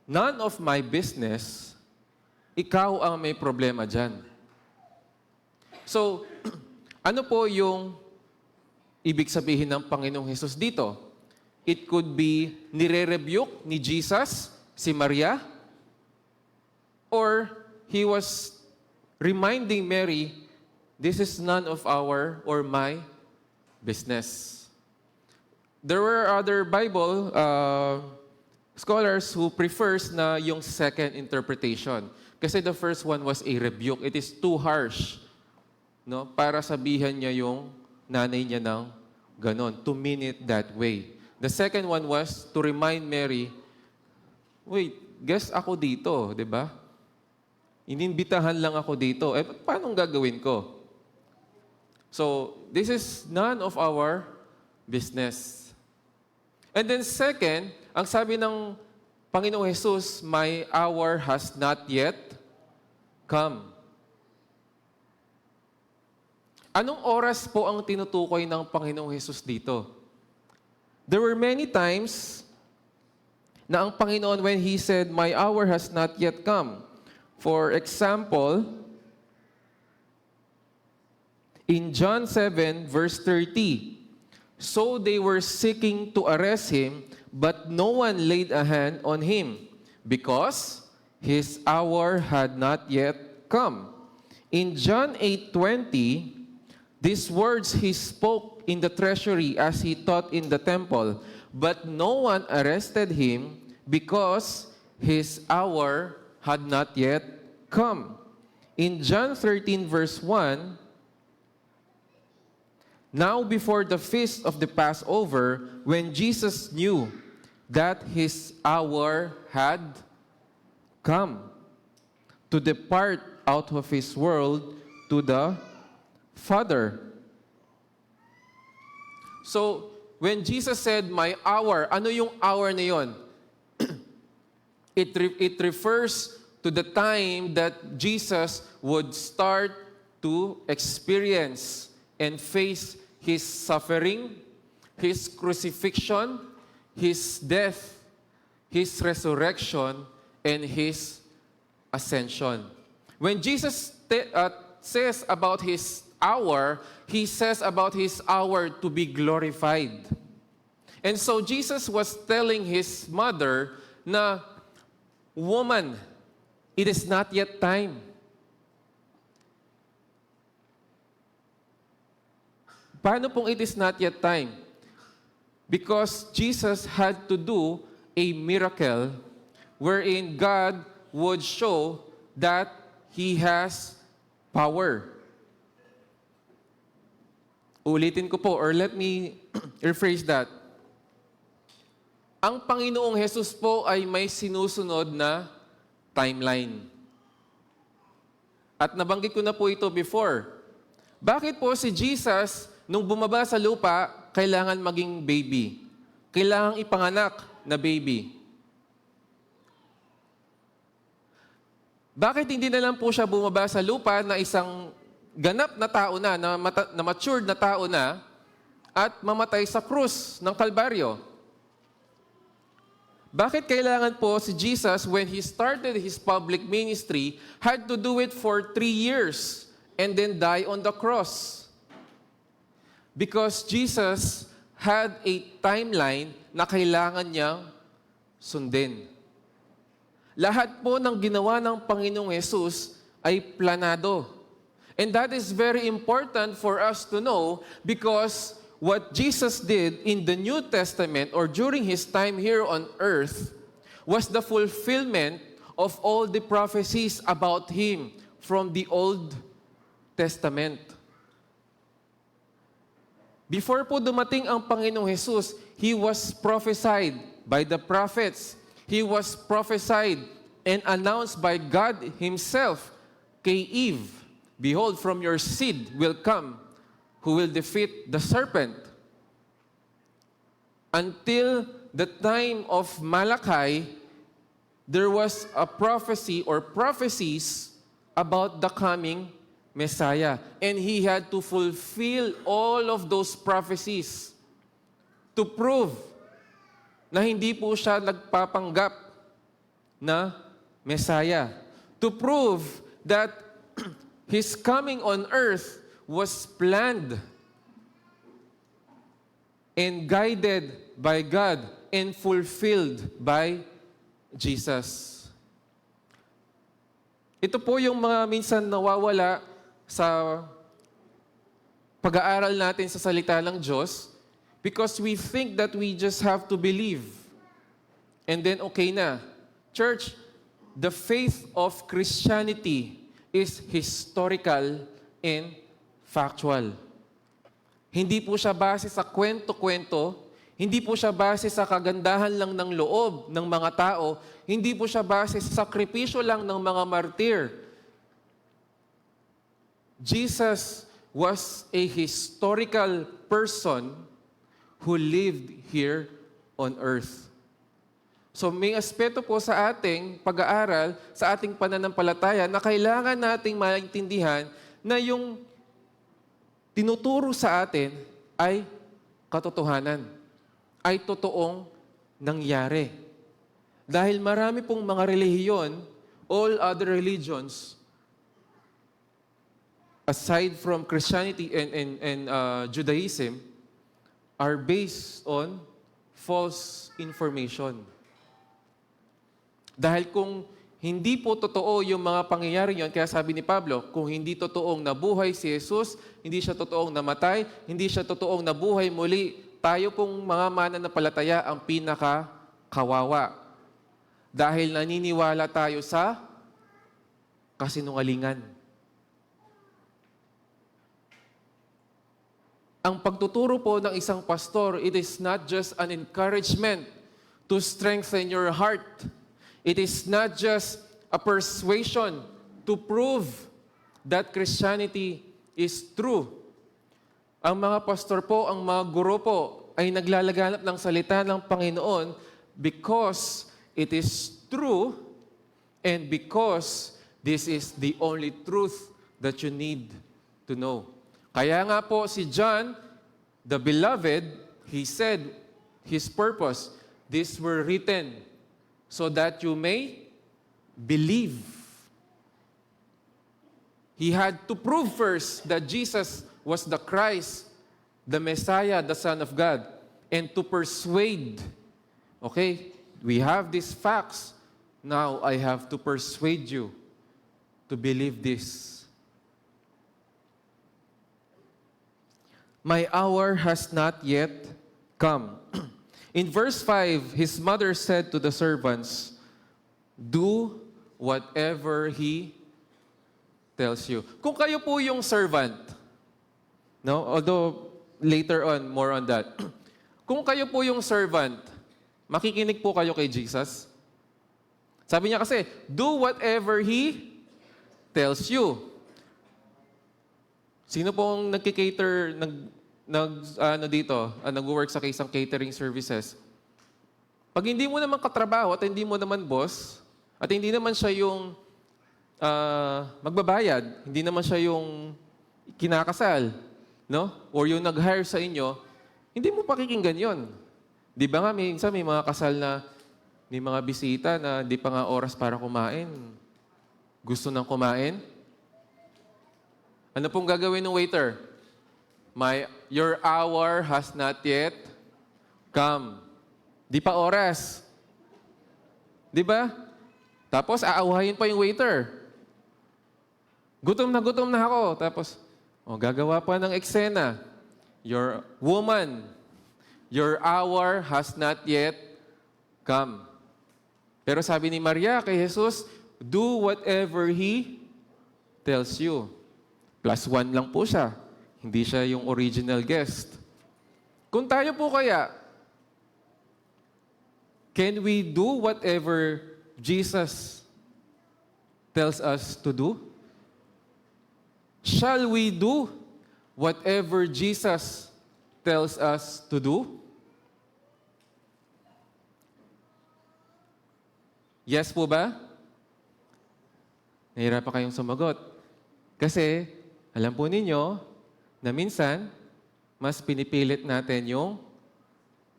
none of my business, ikaw ang may problema dyan. So, ano po yung ibig sabihin ng Panginoong Hesus dito? It could be nire-rebuke ni Jesus si Maria, or he was reminding Mary, this is none of our or my business. There were other Bible scholars who prefers na yung second interpretation. Kasi the first one was a rebuke. It is too harsh, para sabihan niya yung nanay niya ng ganon, to mean it that way. The second one was to remind Mary, wait, guess ako dito, di ba? Inimbitahan lang ako dito. Paano gagawin ko? So, this is none of our business. And then second, ang sabi ng Panginoong Jesus, my hour has not yet come. Anong oras po ang tinutukoy ng Panginoong Jesus dito? There were many times na ang Panginoon, when He said, my hour has not yet come. For example, in John 7, verse 30, so they were seeking to arrest Him, but no one laid a hand on Him, because His hour had not yet come. In John 8:20, these words He spoke in the treasury as He taught in the temple, but no one arrested Him, because His hour had not yet come. In John 13, verse 1, now before the feast of the Passover, when Jesus knew that His hour had come to depart out of His world to the Father. So, when Jesus said, my hour, ano yung hour na yun? It refers to the time that Jesus would start to experience and face His suffering, His crucifixion, His death, His resurrection, and His ascension. When Jesus says about His hour, He says about His hour to be glorified. And so Jesus was telling His mother na, woman, it is not yet time. Paano pong it is not yet time? Because Jesus had to do a miracle wherein God would show that He has power. Ulitin ko po, or let me rephrase that. Ang Panginoong Jesus po ay may sinusunod na timeline. At nabanggit ko na po ito before. Bakit po si Jesus, nung bumaba sa lupa, kailangan maging baby? Kailangan ipanganak na baby. Bakit hindi na lang po siya bumaba sa lupa na isang ganap na tao na matured na tao na, at mamatay sa krus ng Kalbaryo? Bakit kailangan po si Jesus, when He started His public ministry, had to do it for 3 years and then die on the cross? Because Jesus had a timeline na kailangan niyang sundin. Lahat po ng ginawa ng Panginoong Jesus ay planado. And that is very important for us to know, because what Jesus did in the New Testament or during His time here on earth was the fulfillment of all the prophecies about Him from the Old Testament. Before po dumating ang Panginoong Jesus, He was prophesied by the prophets. He was prophesied and announced by God Himself kay Eve, behold, from your seed will come who will defeat the serpent. Until the time of Malachi, there was a prophecy or prophecies about the coming Messiah. And He had to fulfill all of those prophecies to prove na hindi po siya nagpapanggap na Messiah. To prove that His coming on earth was planned and guided by God and fulfilled by Jesus. Ito po yung mga minsan nawawala sa pag-aaral natin sa salita ng Diyos, because we think that we just have to believe and then okay na. Church, the faith of Christianity is historical and factual. Hindi po siya base sa kwento-kwento, hindi po siya base sa kagandahan lang ng loob ng mga tao, hindi po siya base sa sakripisyo lang ng mga martir. Jesus was a historical person who lived here on earth. So may aspeto po sa ating pag-aaral, sa ating pananampalataya na kailangan nating maintindihan na yung tinuturo sa atin ay katotohanan, ay totoong nangyari. Dahil marami pong mga relihiyon, all other religions, aside from Christianity and Judaism, are based on false information. Dahil kung hindi po totoo yung mga pangyayari yon, kaya sabi ni Pablo, kung hindi totoong nabuhay si Jesus, hindi siya totoong namatay, hindi siya totoong nabuhay muli, tayo pong mga mananampalataya ang pinaka-kawawa. Dahil naniniwala tayo sa kasinungalingan. Ang pagtuturo po ng isang pastor, it is not just an encouragement to strengthen your heart. It is not just a persuasion to prove that Christianity is true. Ang mga pastor po, ang mga guro po, ay naglalaganap ng salita ng Panginoon because it is true and because this is the only truth that you need to know. Kaya nga po si John, the beloved, he said his purpose, these were written so that you may believe. He had to prove first that Jesus was the Christ, the Messiah, the Son of God, and to persuade. Okay, we have these facts. Now I have to persuade you to believe this. My hour has not yet come. In verse 5, his mother said to the servants, do whatever he tells you. Kung kayo po yung servant, no? Although later on, more on that. Kung kayo po yung servant, makikinig po kayo kay Jesus? Sabi niya kasi, do whatever he tells you. Sino pong nagki-cater, nag-work sa isang catering services? Pag hindi mo naman katrabaho at hindi mo naman boss, at hindi naman siya yung magbabayad, hindi naman siya yung kinakasal, no? Or yung nag-hire sa inyo, hindi mo pakikinggan yon. Di ba nga, minsan may mga kasal na may mga bisita na di pa nga oras para kumain. Gusto nang kumain? Ano pong gagawin ng waiter? Your hour has not yet come. Di pa oras. Di ba? Tapos aawahin pa yung waiter. Gutom na ako. Tapos, gagawa pa ng eksena. Your woman, your hour has not yet come. Pero sabi ni Maria kay Jesus, do whatever He tells you. +1 lang po siya. Hindi siya yung original guest. Kung tayo po kaya, can we do whatever Jesus tells us to do? Shall we do whatever Jesus tells us to do? Yes po ba? Nahirapan kayong sumagot. Kasi, alam po ninyo, na minsan, mas pinipilit natin yung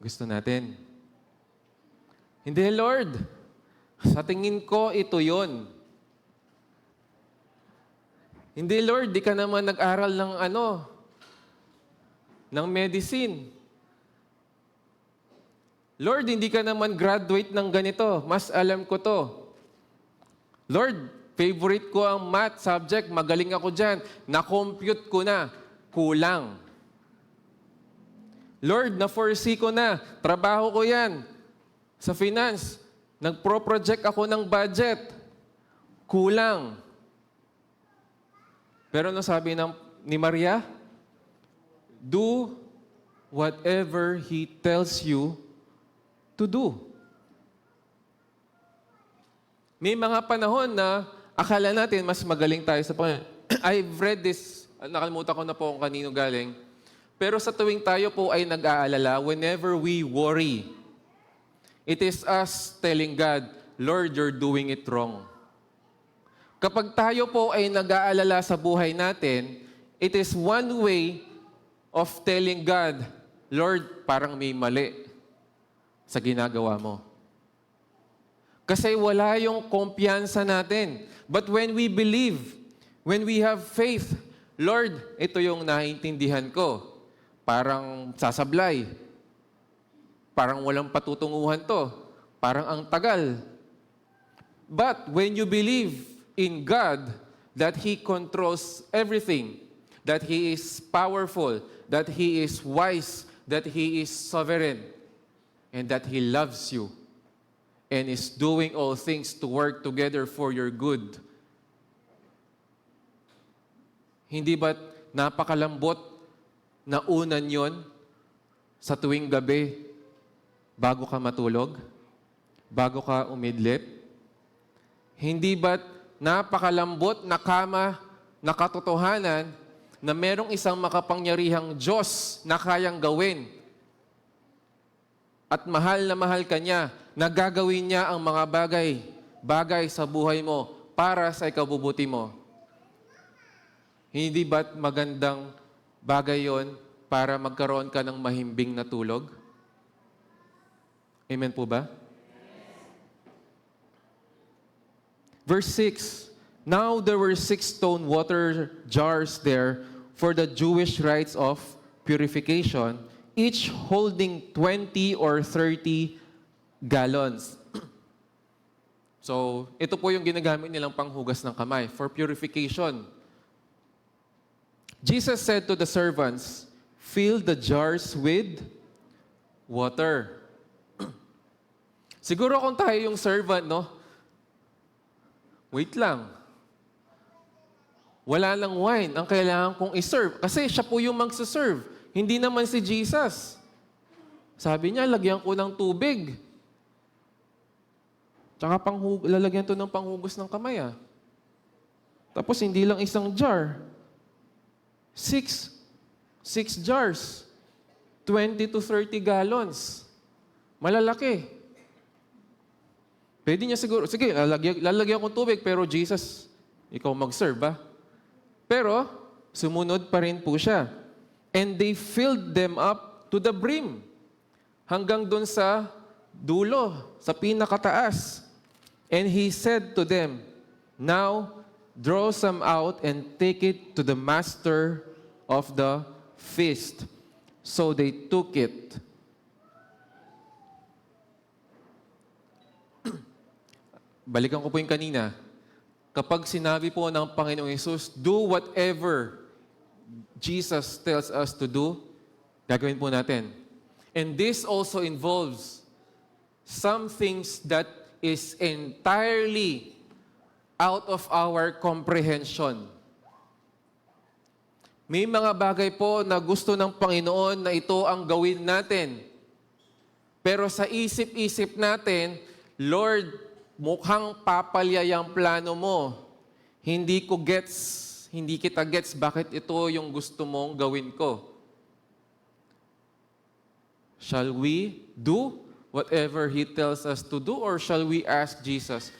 gusto natin. Hindi, Lord. Sa tingin ko, ito yon. Hindi, Lord, di ka naman nag-aral ng medicine. Lord, hindi ka naman graduate ng ganito. Mas alam ko to. Lord, favorite ko ang math subject. Magaling ako dyan. Na-compute ko na. Kulang. Lord, na-foresee ko na. Trabaho ko yan. Sa finance, nagpro-project ako ng budget. Kulang. Pero ano sabi ni Maria? Do whatever He tells you to do. May mga panahon na akala natin mas magaling tayo sa Panginoon. I've read this Nakalimutan ko na po kung kanino galing. Pero sa tuwing tayo po ay nag-aalala, whenever we worry, it is us telling God, Lord, you're doing it wrong. Kapag tayo po ay nag-aalala sa buhay natin, it is one way of telling God, Lord, parang may mali sa ginagawa mo. Kasi wala yung kumpiyansa natin. But when we believe, when we have faith, Lord, ito yung naiintindihan ko. Parang sasablay. Parang walang patutunguhan to. Parang ang tagal. But when you believe in God, that He controls everything, that He is powerful, that He is wise, that He is sovereign, and that He loves you, and is doing all things to work together for your good. Hindi ba't napakalambot na unan yon sa tuwing gabi bago ka matulog? Bago ka umidlip? Hindi ba't napakalambot na kama na katotohanan na merong isang makapangyarihang Diyos na kayang gawin at mahal na mahal ka niya, na gagawin niya ang mga bagay sa buhay mo para sa ikabubuti mo? Hindi ba't magandang bagay yon para magkaroon ka ng mahimbing na tulog? Amen po ba? Verse 6, now there were 6 stone water jars there for the Jewish rites of purification, each holding 20 or 30 gallons. So, ito po yung ginagamit nilang panghugas ng kamay for purification. Jesus said to the servants, fill the jars with water. Siguro kung tayo yung servant, no? Wait lang. Wala lang wine ang kailangan kong iserve. Kasi siya po yung magsaserve. Hindi naman si Jesus. Sabi niya, lagyan ko ng tubig. Tsaka lalagyan to ng panghugas ng kamay. Tapos hindi lang isang jar. 6 jars. 20 to 30 gallons. Malalaki. Pwede niya siguro, sige, lalagyan ko tubig, pero Jesus, ikaw mag-serve ba? Pero, sumunod pa rin po siya. And they filled them up to the brim. Hanggang dun sa dulo, sa pinakataas. And He said to them, now, draw some out and take it to the master of the feast. So they took it. Balikan ko po yung kanina. Kapag sinabi po ng Panginoong Hesus, do whatever Jesus tells us to do, gagawin po natin. And this also involves some things that is entirely out of our comprehension. May mga bagay po na gusto ng Panginoon na ito ang gawin natin. Pero sa isip-isip natin, Lord, mukhang papalyay ang plano mo. Hindi kita gets bakit ito yung gusto mong gawin ko. Shall we do whatever He tells us to do, or shall we ask Jesus,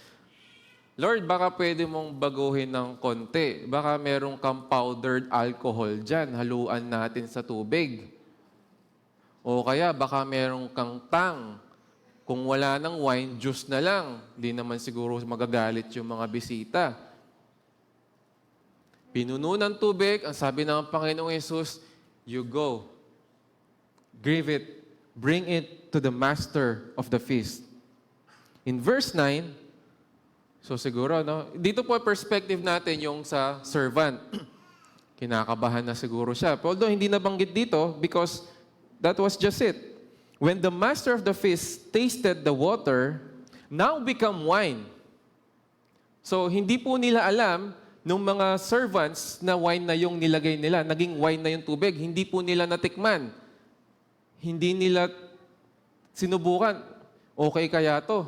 Lord, baka pwede mong baguhin ng konti. Baka merong kang powdered alcohol dyan, haluan natin sa tubig. O kaya baka merong kang tang. Kung wala ng wine, juice na lang. Di naman siguro magagalit yung mga bisita. Pinuno ng tubig, ang sabi ng Panginoong Hesus, you go. Give it. Bring it to the master of the feast. In verse 9, so siguro, no? Dito po perspective natin yung sa servant. Kinakabahan na siguro siya. Although hindi nabanggit dito because that was just it. When the master of the feast tasted the water, now become wine. So, hindi po nila alam nung mga servants na wine na yung nilagay nila, naging wine na yung tubig. Hindi po nila natikman. Hindi nila sinubukan. Okay kaya to?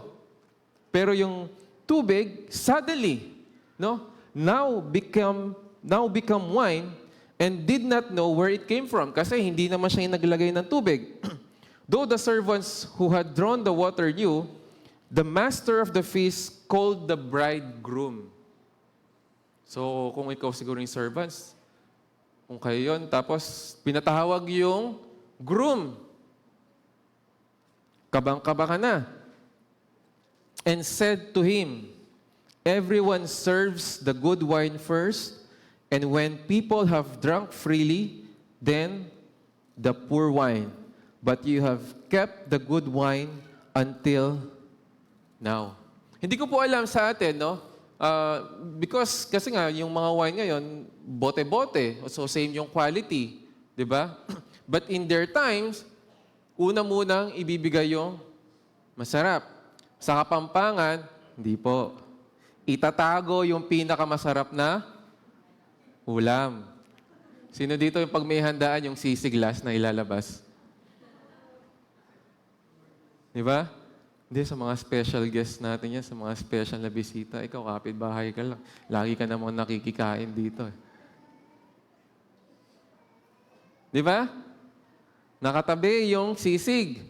Pero yung tubig, suddenly, no? Now become wine, and did not know where it came from. Kasi hindi naman siya yung naglagay ng tubig. Though the servants who had drawn the water knew, the master of the feast called the bridegroom. So, kung ikaw siguro yung servants, kung kayo yun, tapos pinatawag yung groom. Kabang-kaba ka na. And said to him, everyone serves the good wine first, and when people have drunk freely, then the poor wine. But you have kept the good wine until now. Hindi ko po alam sa atin, no? Because kasi nga, yung mga wine ngayon, bote-bote. So same yung quality. Di ba? But in their times, una munang ibibigay yung masarap. Sa Kapampangan, hindi po. Itatago yung pinakamasarap na ulam. Sino dito yung pag may handaan yung sisig last na ilalabas? Di ba? Hindi, sa mga special guests natin yan, sa mga special na bisita, ikaw kapitbahay ka lang. Lagi ka namang nakikikain dito. Di ba? Nakatabi yung sisig.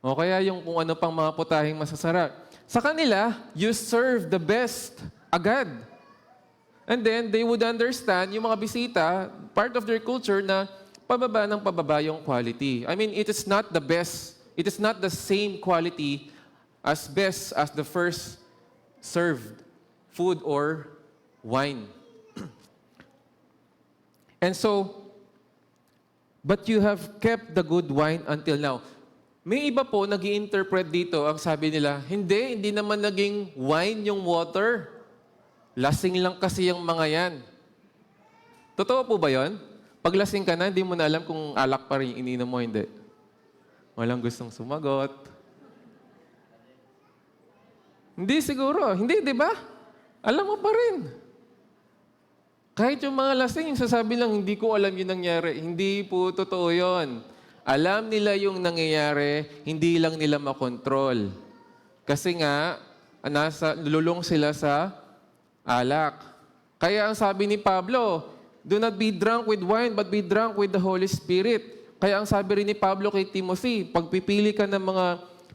O kaya yung kung ano pang mga putahing masasarap. Sa kanila, you serve the best agad. And then, they would understand, yung mga bisita, part of their culture na pababa ng pababa yung quality. I mean, it is not the best. It is not the same quality as best as the first served food or wine. And so, but you have kept the good wine until now. May iba po nag-i-interpret dito, ang sabi nila, hindi naman naging wine yung water. Lasing lang kasi yung mga yan. Totoo po ba yon? Pag lasing ka na, hindi mo na alam kung alak pa rin ininom mo, hindi. Walang gustong sumagot. Hindi siguro. Hindi, di ba? Alam mo pa rin. Kahit yung mga lasing, sasabi lang, hindi ko alam yung nangyari. Hindi po totoo yon. Alam nila yung nangyayari, hindi lang nila makontrol. Kasi nga, lulong sila sa alak. Kaya ang sabi ni Pablo, do not be drunk with wine, but be drunk with the Holy Spirit. Kaya ang sabi rin ni Pablo kay Timothy, pagpipili ka ng mga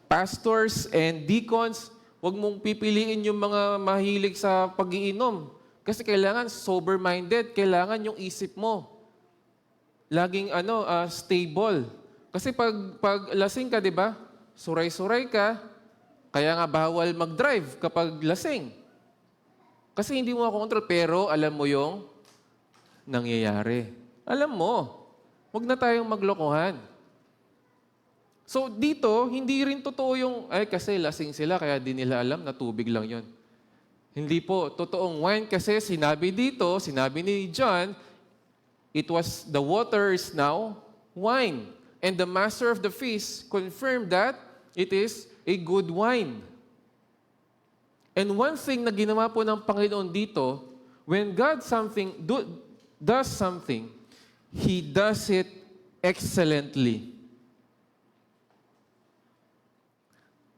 pastors and deacons, huwag mong pipiliin yung mga mahilig sa pag-iinom. Kasi kailangan sober-minded, kailangan yung isip mo. Laging stable. Kasi pag lasing ka, di ba? Suray-suray ka, kaya nga bawal mag-drive kapag lasing. Kasi hindi mo makontrol, pero alam mo yung nangyayari. Alam mo. Huwag na tayong maglokohan. So dito, hindi rin totoo yung, kasi lasing sila, kaya di nila alam na tubig lang yon. Hindi po. Totoong wine kasi sinabi dito, sinabi ni John, the water is now wine. And the master of the feast confirmed that it is a good wine. And one thing na ginawa po ng Panginoon dito, when God does something, He does it excellently.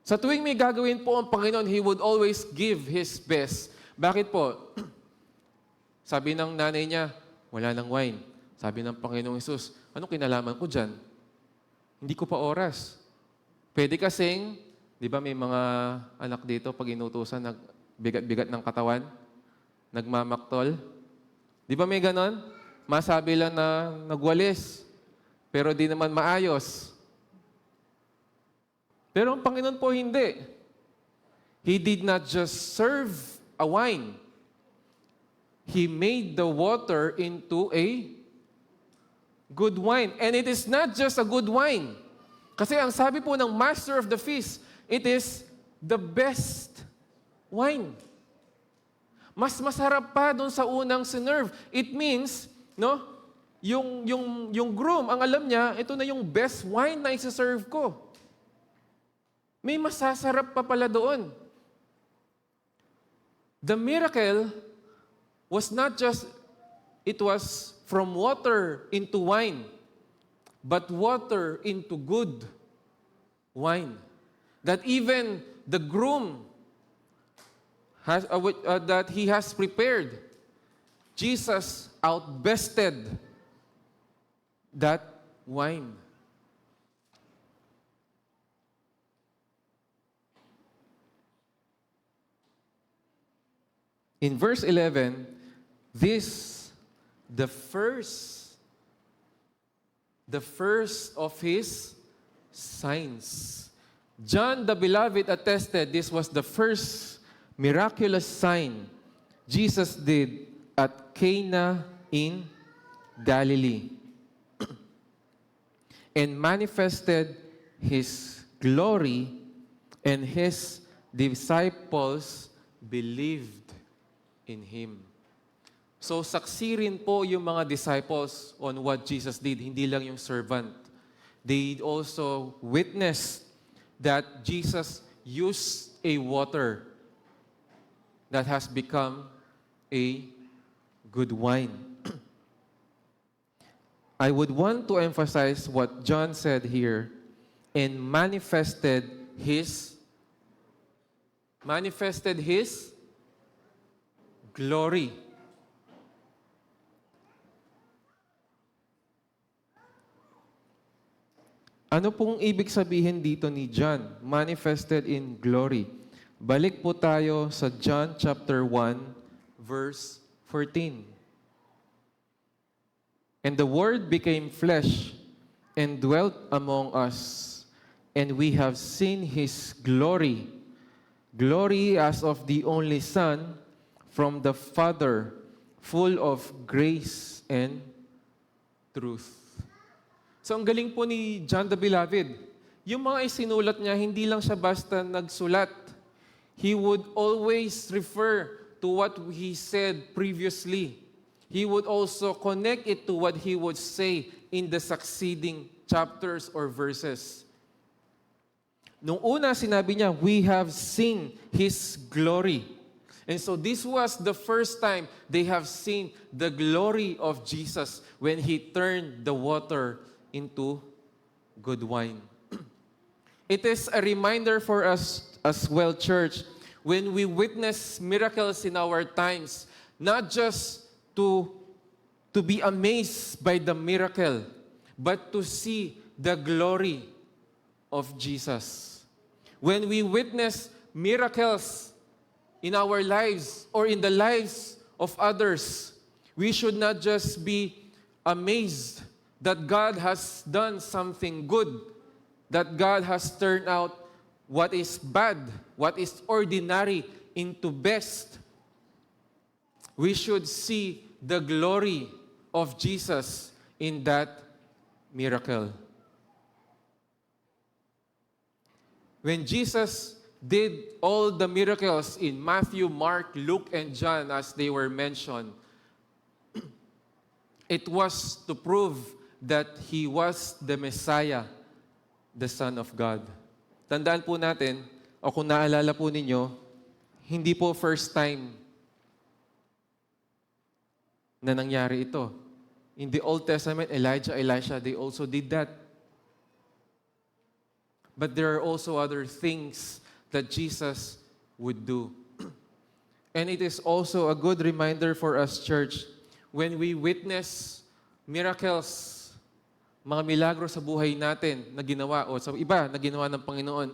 Sa tuwing may gagawin po ang Panginoon, He would always give His best. Bakit po? Sabi ng nanay niya, wala nang wine. Sabi ng Panginoong Hesus, anong kinalaman ko dyan? Hindi ko pa oras. Pwede kasing, di ba may mga anak dito, pag inutusan, nagbigat-bigat ng katawan, nagmamaktol. Di ba may ganon? Masabi lang na nagwalis, pero di naman maayos. Pero ang Panginoon po hindi. He did not just serve a wine. He made the water into a good wine. And it is not just a good wine. Kasi ang sabi po ng master of the feast, it is the best wine. Mas masarap pa doon sa unang sinerve. It means, no, yung groom, ang alam niya, ito na yung best wine na isa-serve ko. May masasarap pa pala doon. The miracle was not just, it was from water into wine, but water into good wine. That even the groom that he has prepared Jesus outbested that wine. In verse 11, this, the first of his signs. John the Beloved attested this was the first miraculous sign Jesus did at Cana in Galilee and manifested his glory, and his disciples believed in him. So saksi rin po yung mga disciples on what Jesus did, hindi lang yung servant. They also witnessed that Jesus used a water that has become a good wine. I would want to emphasize what John said here, and manifested his glory. Ano pong ibig sabihin dito ni John? Manifested in glory. Balik po tayo sa John chapter 1, verse 14. And the Word became flesh and dwelt among us, and we have seen His glory, glory as of the only Son from the Father, full of grace and truth. So ang galing po ni John the Beloved. Yung mga isinulat niya, hindi lang siya basta nagsulat. He would always refer to what he said previously. He would also connect it to what he would say in the succeeding chapters or verses. Nung una, sinabi niya, we have seen His glory. And so this was the first time they have seen the glory of Jesus when He turned the water into good wine. It is a reminder for us as well, church, when we witness miracles in our times, not just to be amazed by the miracle, but to see the glory of Jesus. When we witness miracles in our lives or in the lives of others, we should not just be amazed that God has done something good, that God has turned out what is bad, what is ordinary into best. We should see the glory of Jesus in that miracle. When Jesus did all the miracles in Matthew, Mark, Luke, and John, as they were mentioned, it was to prove that He was the Messiah, the Son of God. Tandaan po natin, o kung naalala po ninyo, hindi po first time na nangyari ito. In the Old Testament, Elijah, Elisha, they also did that. But there are also other things that Jesus would do. And it is also a good reminder for us, church, when we witness miracles, mga milagro sa buhay natin na ginawa o sa iba na ginawa ng Panginoon,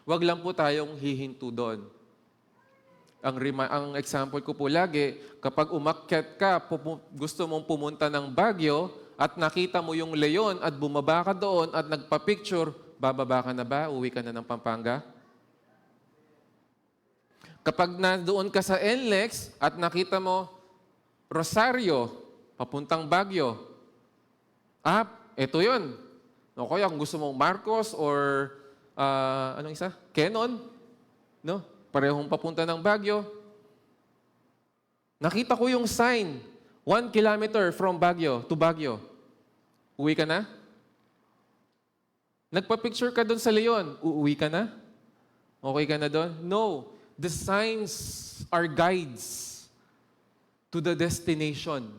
wag lang po tayong hihinto doon. Ang example ko po lagi, kapag umakyat ka, gusto mong pumunta ng Baguio at nakita mo yung leon at bumaba ka doon at nagpa-picture, bababa ka na ba? Uwi ka na ng Pampanga? Kapag doon ka sa NLEX at nakita mo Rosario, papuntang Baguio, ito yun. O kaya kung gusto mong Marcos or anong isa? Kenon? No? Parehong papunta ng Baguio. Nakita ko yung sign, 1 kilometer from Baguio to Baguio. Uwi ka na? Nagpa-picture ka doon sa Leon, uuwi ka na? Okay ka na doon? No. The signs are guides to the destination.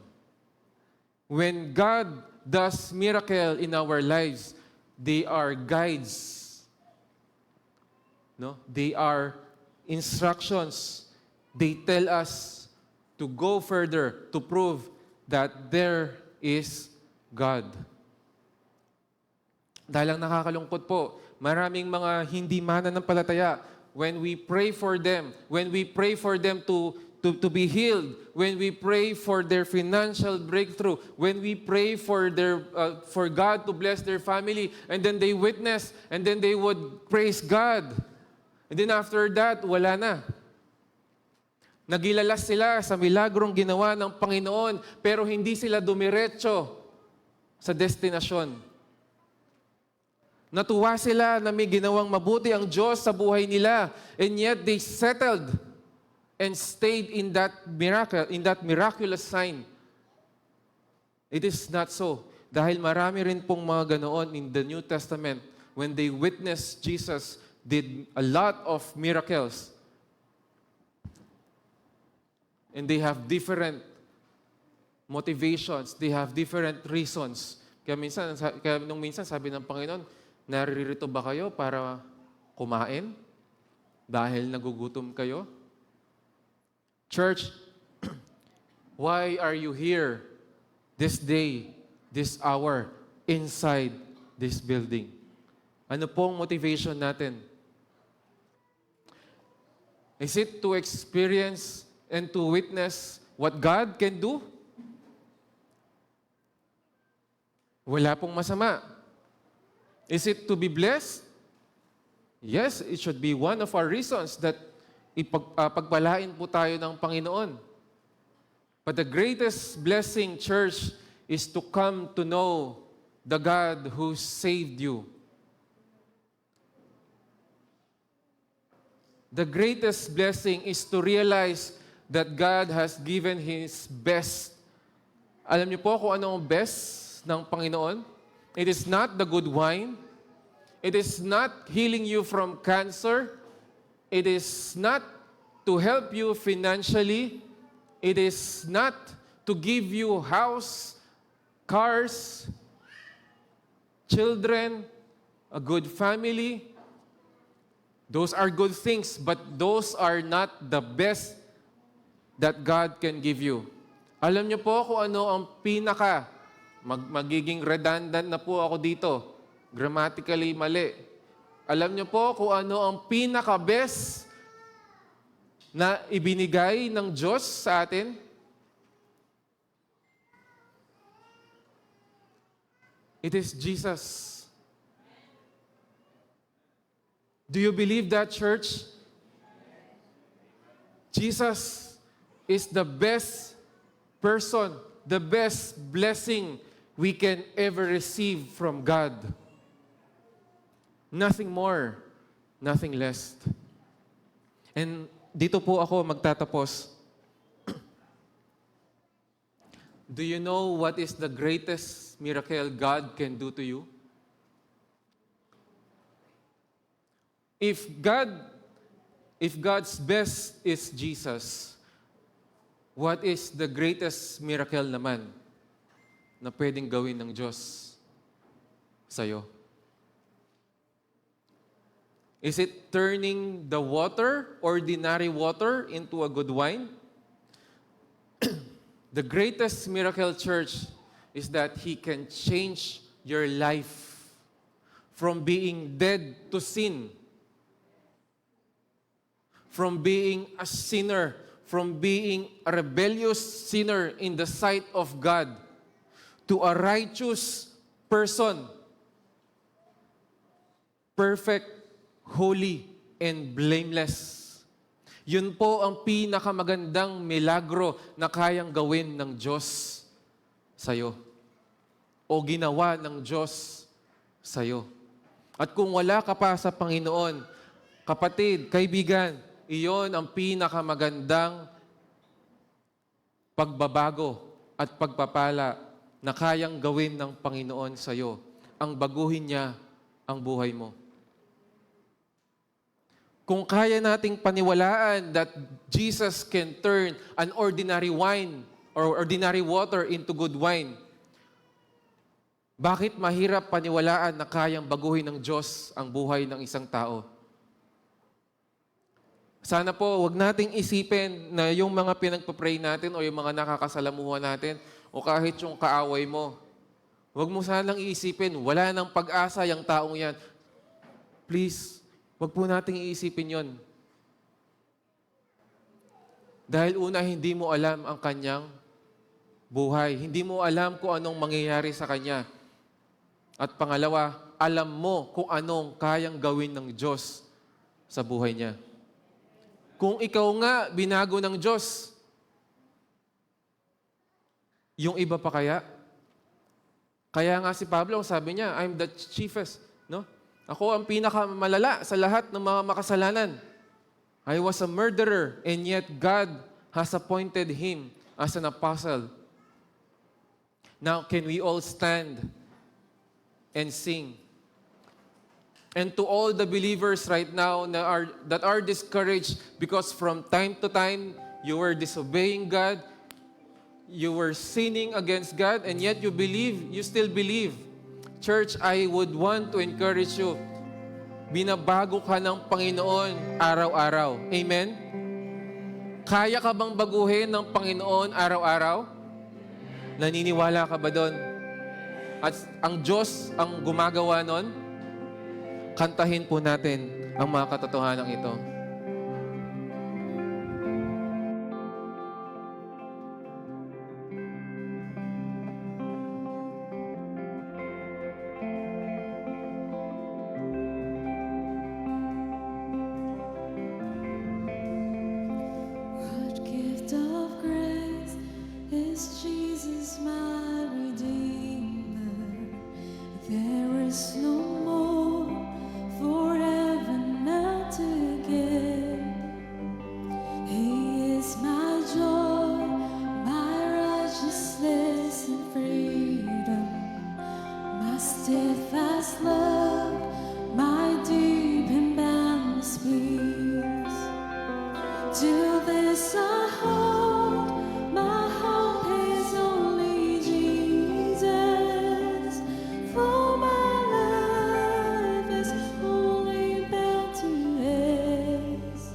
When God does miracle in our lives, they are guides. No? They are instructions. They tell us to go further, to prove that there is God. Dahil lang nakakalungkot po, maraming mga hindi mananampalataya, when we pray for them to be healed, when we pray for their financial breakthrough, when we pray for for God to bless their family, and then they witness, and then they would praise God. And then after that, wala na. Nagilalas sila sa milagrong ginawa ng Panginoon, pero hindi sila dumiretso sa destinasyon. Natuwa sila na may ginawang mabuti ang Diyos sa buhay nila, and yet they settled and stayed in that miraculous sign. It is not so. Dahil marami rin pong mga ganoon in the New Testament, when they witnessed Jesus did a lot of miracles. And they have different motivations, they have different reasons. Kaya nung minsan sabi ng Panginoon, naririto ba kayo para kumain? Dahil nagugutom kayo? Church, why are you here this day, this hour, inside this building? Ano pong motivation natin? Is it to experience and to witness what God can do? Wala pong masama. Is it to be blessed? Yes, it should be one of our reasons that pagpalain po tayo ng Panginoon. But the greatest blessing, church, is to come to know the God who saved you. The greatest blessing is to realize that God has given His best. Alam niyo po kung ano ang best ng Panginoon? It is not the good wine. It is not healing you from cancer. It is not to help you financially. It is not to give you house, cars, children, a good family. Those are good things, but those are not the best that God can give you. Alam niyo po kung ano ang magiging redundant na po ako dito. Grammatically mali. Alam niyo po kung ano ang pinaka-best na ibinigay ng Diyos sa atin? It is Jesus. Do you believe that, church? Jesus is the best person, the best blessing we can ever receive from God. Nothing more, nothing less. And dito po ako magtatapos. Do you know what is the greatest miracle God can do to you? If God's best is Jesus, what is the greatest miracle naman na pwedeng gawin ng Diyos sa'yo? Is it turning the water, ordinary water, into a good wine? The greatest miracle, church, is that He can change your life from being dead to sin, from being a sinner, from being a rebellious sinner in the sight of God, to a righteous person, perfect, holy, and blameless. Yun po ang pinakamagandang milagro na kayang gawin ng Diyos sa'yo. O ginawa ng Diyos sa'yo. At kung wala ka pa sa Panginoon, kapatid, kaibigan, iyon ang pinakamagandang pagbabago at pagpapala na kayang gawin ng Panginoon sa'yo. Ang baguhin niya ang buhay mo. Kung kaya nating paniwalaan that Jesus can turn an ordinary wine or ordinary water into good wine, bakit mahirap paniwalaan na kayang baguhin ng Diyos ang buhay ng isang tao? Sana po, wag nating isipin na yung mga pinagpa-pray natin o yung mga nakakasalamuhan natin o kahit yung kaaway mo, wag mo sanang iisipin, wala nang pag-asa yung taong yan. Please, wag po nating iisipin yon. Dahil una, hindi mo alam ang kanyang buhay. Hindi mo alam kung anong mangyayari sa kanya. At pangalawa, alam mo kung anong kayang gawin ng Diyos sa buhay niya. Kung ikaw nga binago ng Diyos, yung iba pa kaya? Kaya nga si Pablo, sabi niya, I'm the chiefest. No? Ako ang pinakamalala sa lahat ng mga makasalanan. I was a murderer, and yet God has appointed him as an apostle. Now, can we all stand and sing? And to all the believers right now that are discouraged because from time to time you were disobeying God, you were sinning against God, and yet you still believe. Church, I would want to encourage you. Binabago ka ng Panginoon araw-araw. Amen? Kaya ka bang baguhin ng Panginoon araw-araw? Naniniwala ka ba doon? At ang Diyos ang gumagawa nun? Kantahin po natin ang mga katotohanan ito. What gift of grace is Jesus my Redeemer? There is no more for heaven now to give. He is my joy, my righteousness and freedom, my steadfast love, my deep and boundless peace. To this I hold, my hope is only Jesus. For my life is only bound to His.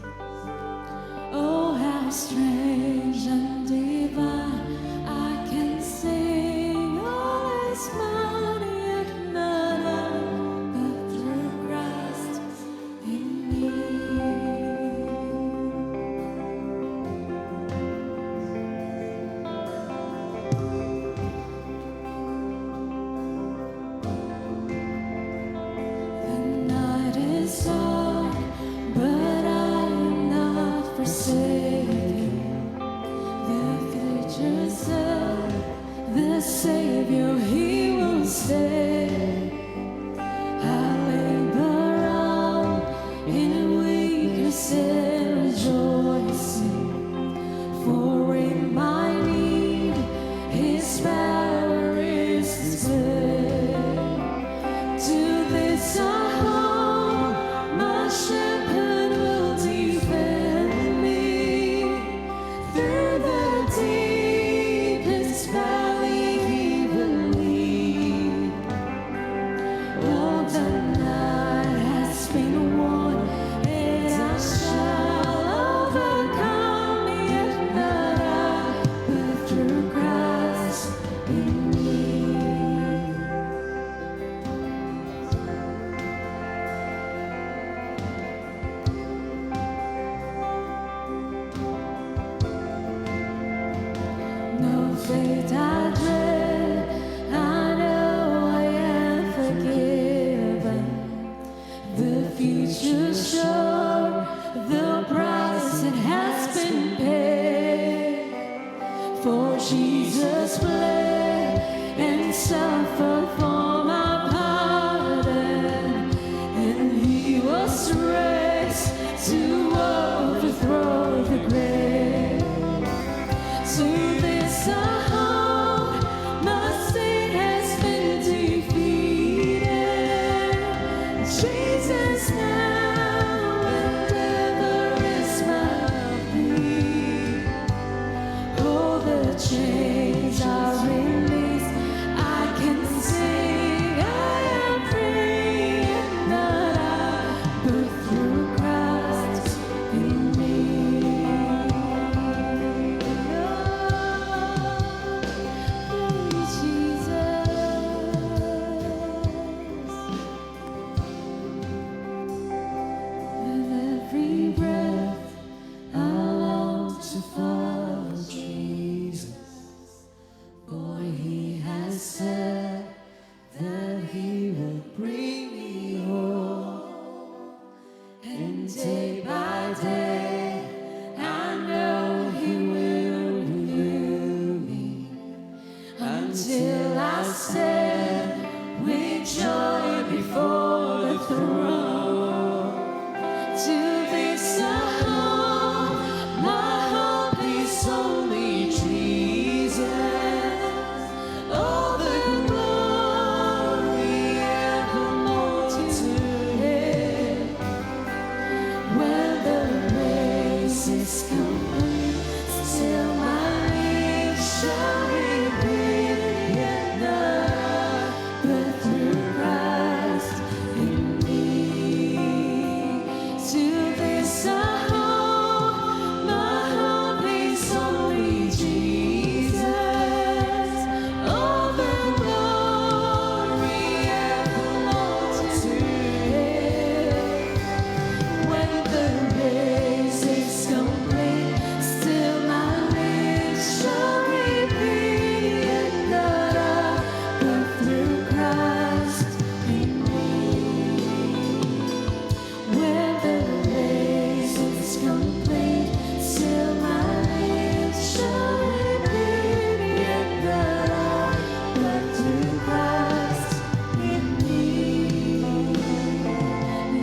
Oh, how strange and divine! I can sing all His mighty yet not I, but through Christ in me. The night is dark, but I am not forsaken. The future self, the Savior, He will stay. I labor on in weakness and rejoicing, for in my need His power is displayed. To this I hold, my shepherd will defend me. Through the deepest valley He will lead. Oh, the night has been won, and I shall overcome, yet not I, but through Christ in me. No fate I dread, I know I am forgiven. The future's sure, the price it has been paid. For Jesus bled and suffered for my pardon, and He was raised to overthrow the grave. To this I hold, day by day, I know He will renew me until I stand with joy before the throne. To this I know, my hope is only Jesus. All the glory and the multitude. When the race is complete, still my lips shall reveal yet not, but through Christ in me. To this I hope, my hope is only Jesus. All the glory and the multitude. When the race is complete, still my lips shall repeat yet not I, but through Christ in me. When the race is complete, still my lips shall repeat yet not I, but through Christ in me.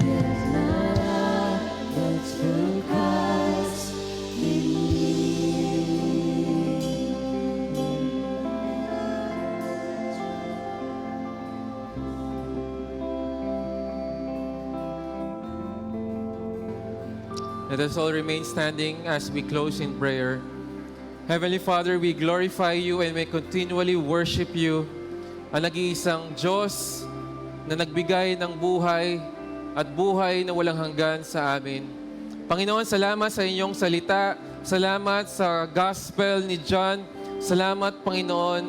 Yet not I, but through Christ in me. Let us all remain standing as we close in prayer. Heavenly Father, we glorify you and may continually worship you, ang nag-iisang Diyos na nagbigay ng buhay at buhay na walang hanggan sa amin. Panginoon, salamat sa inyong salita. Salamat sa gospel ni John. Salamat, Panginoon,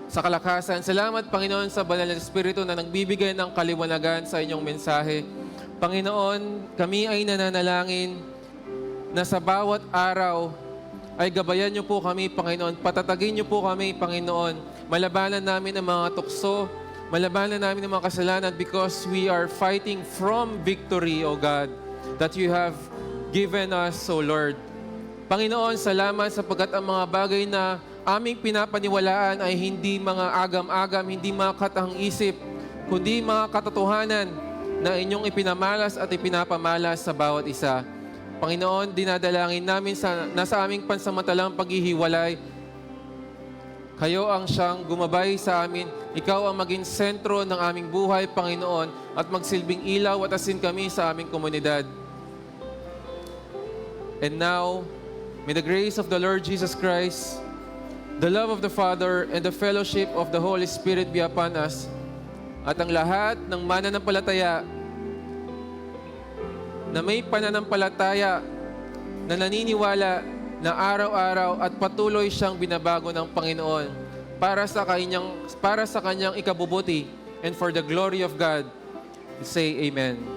sa kalakasan. Salamat, Panginoon, sa banal na Espiritu na nagbibigay ng kaliwanagan sa inyong mensahe. Panginoon, kami ay nananalangin na sa bawat araw ay gabayan niyo po kami, Panginoon. Patatagin niyo po kami, Panginoon. Malabanan namin ang mga tukso, malabanan namin ang mga kasalanan because we are fighting from victory, O God, that you have given us, O Lord. Panginoon, salamat sapagkat ang mga bagay na aming pinapaniwalaan ay hindi mga agam-agam, hindi mga katang-isip, kundi mga katotohanan na inyong ipinamalas at ipinapamalas sa bawat isa. Panginoon, dinadalangin namin na sa aming pansamantalang paghihiwalay, kayo ang siyang gumabay sa amin. Ikaw ang maging sentro ng aming buhay, Panginoon, at magsilbing ilaw at asin kami sa aming komunidad. And now, may the grace of the Lord Jesus Christ, the love of the Father, and the fellowship of the Holy Spirit be upon us. At ang lahat ng mananampalataya na may pananampalataya na naniniwala na araw-araw at patuloy siyang binabago ng Panginoon para sa kanyang ikabubuti and for the glory of God. Say amen.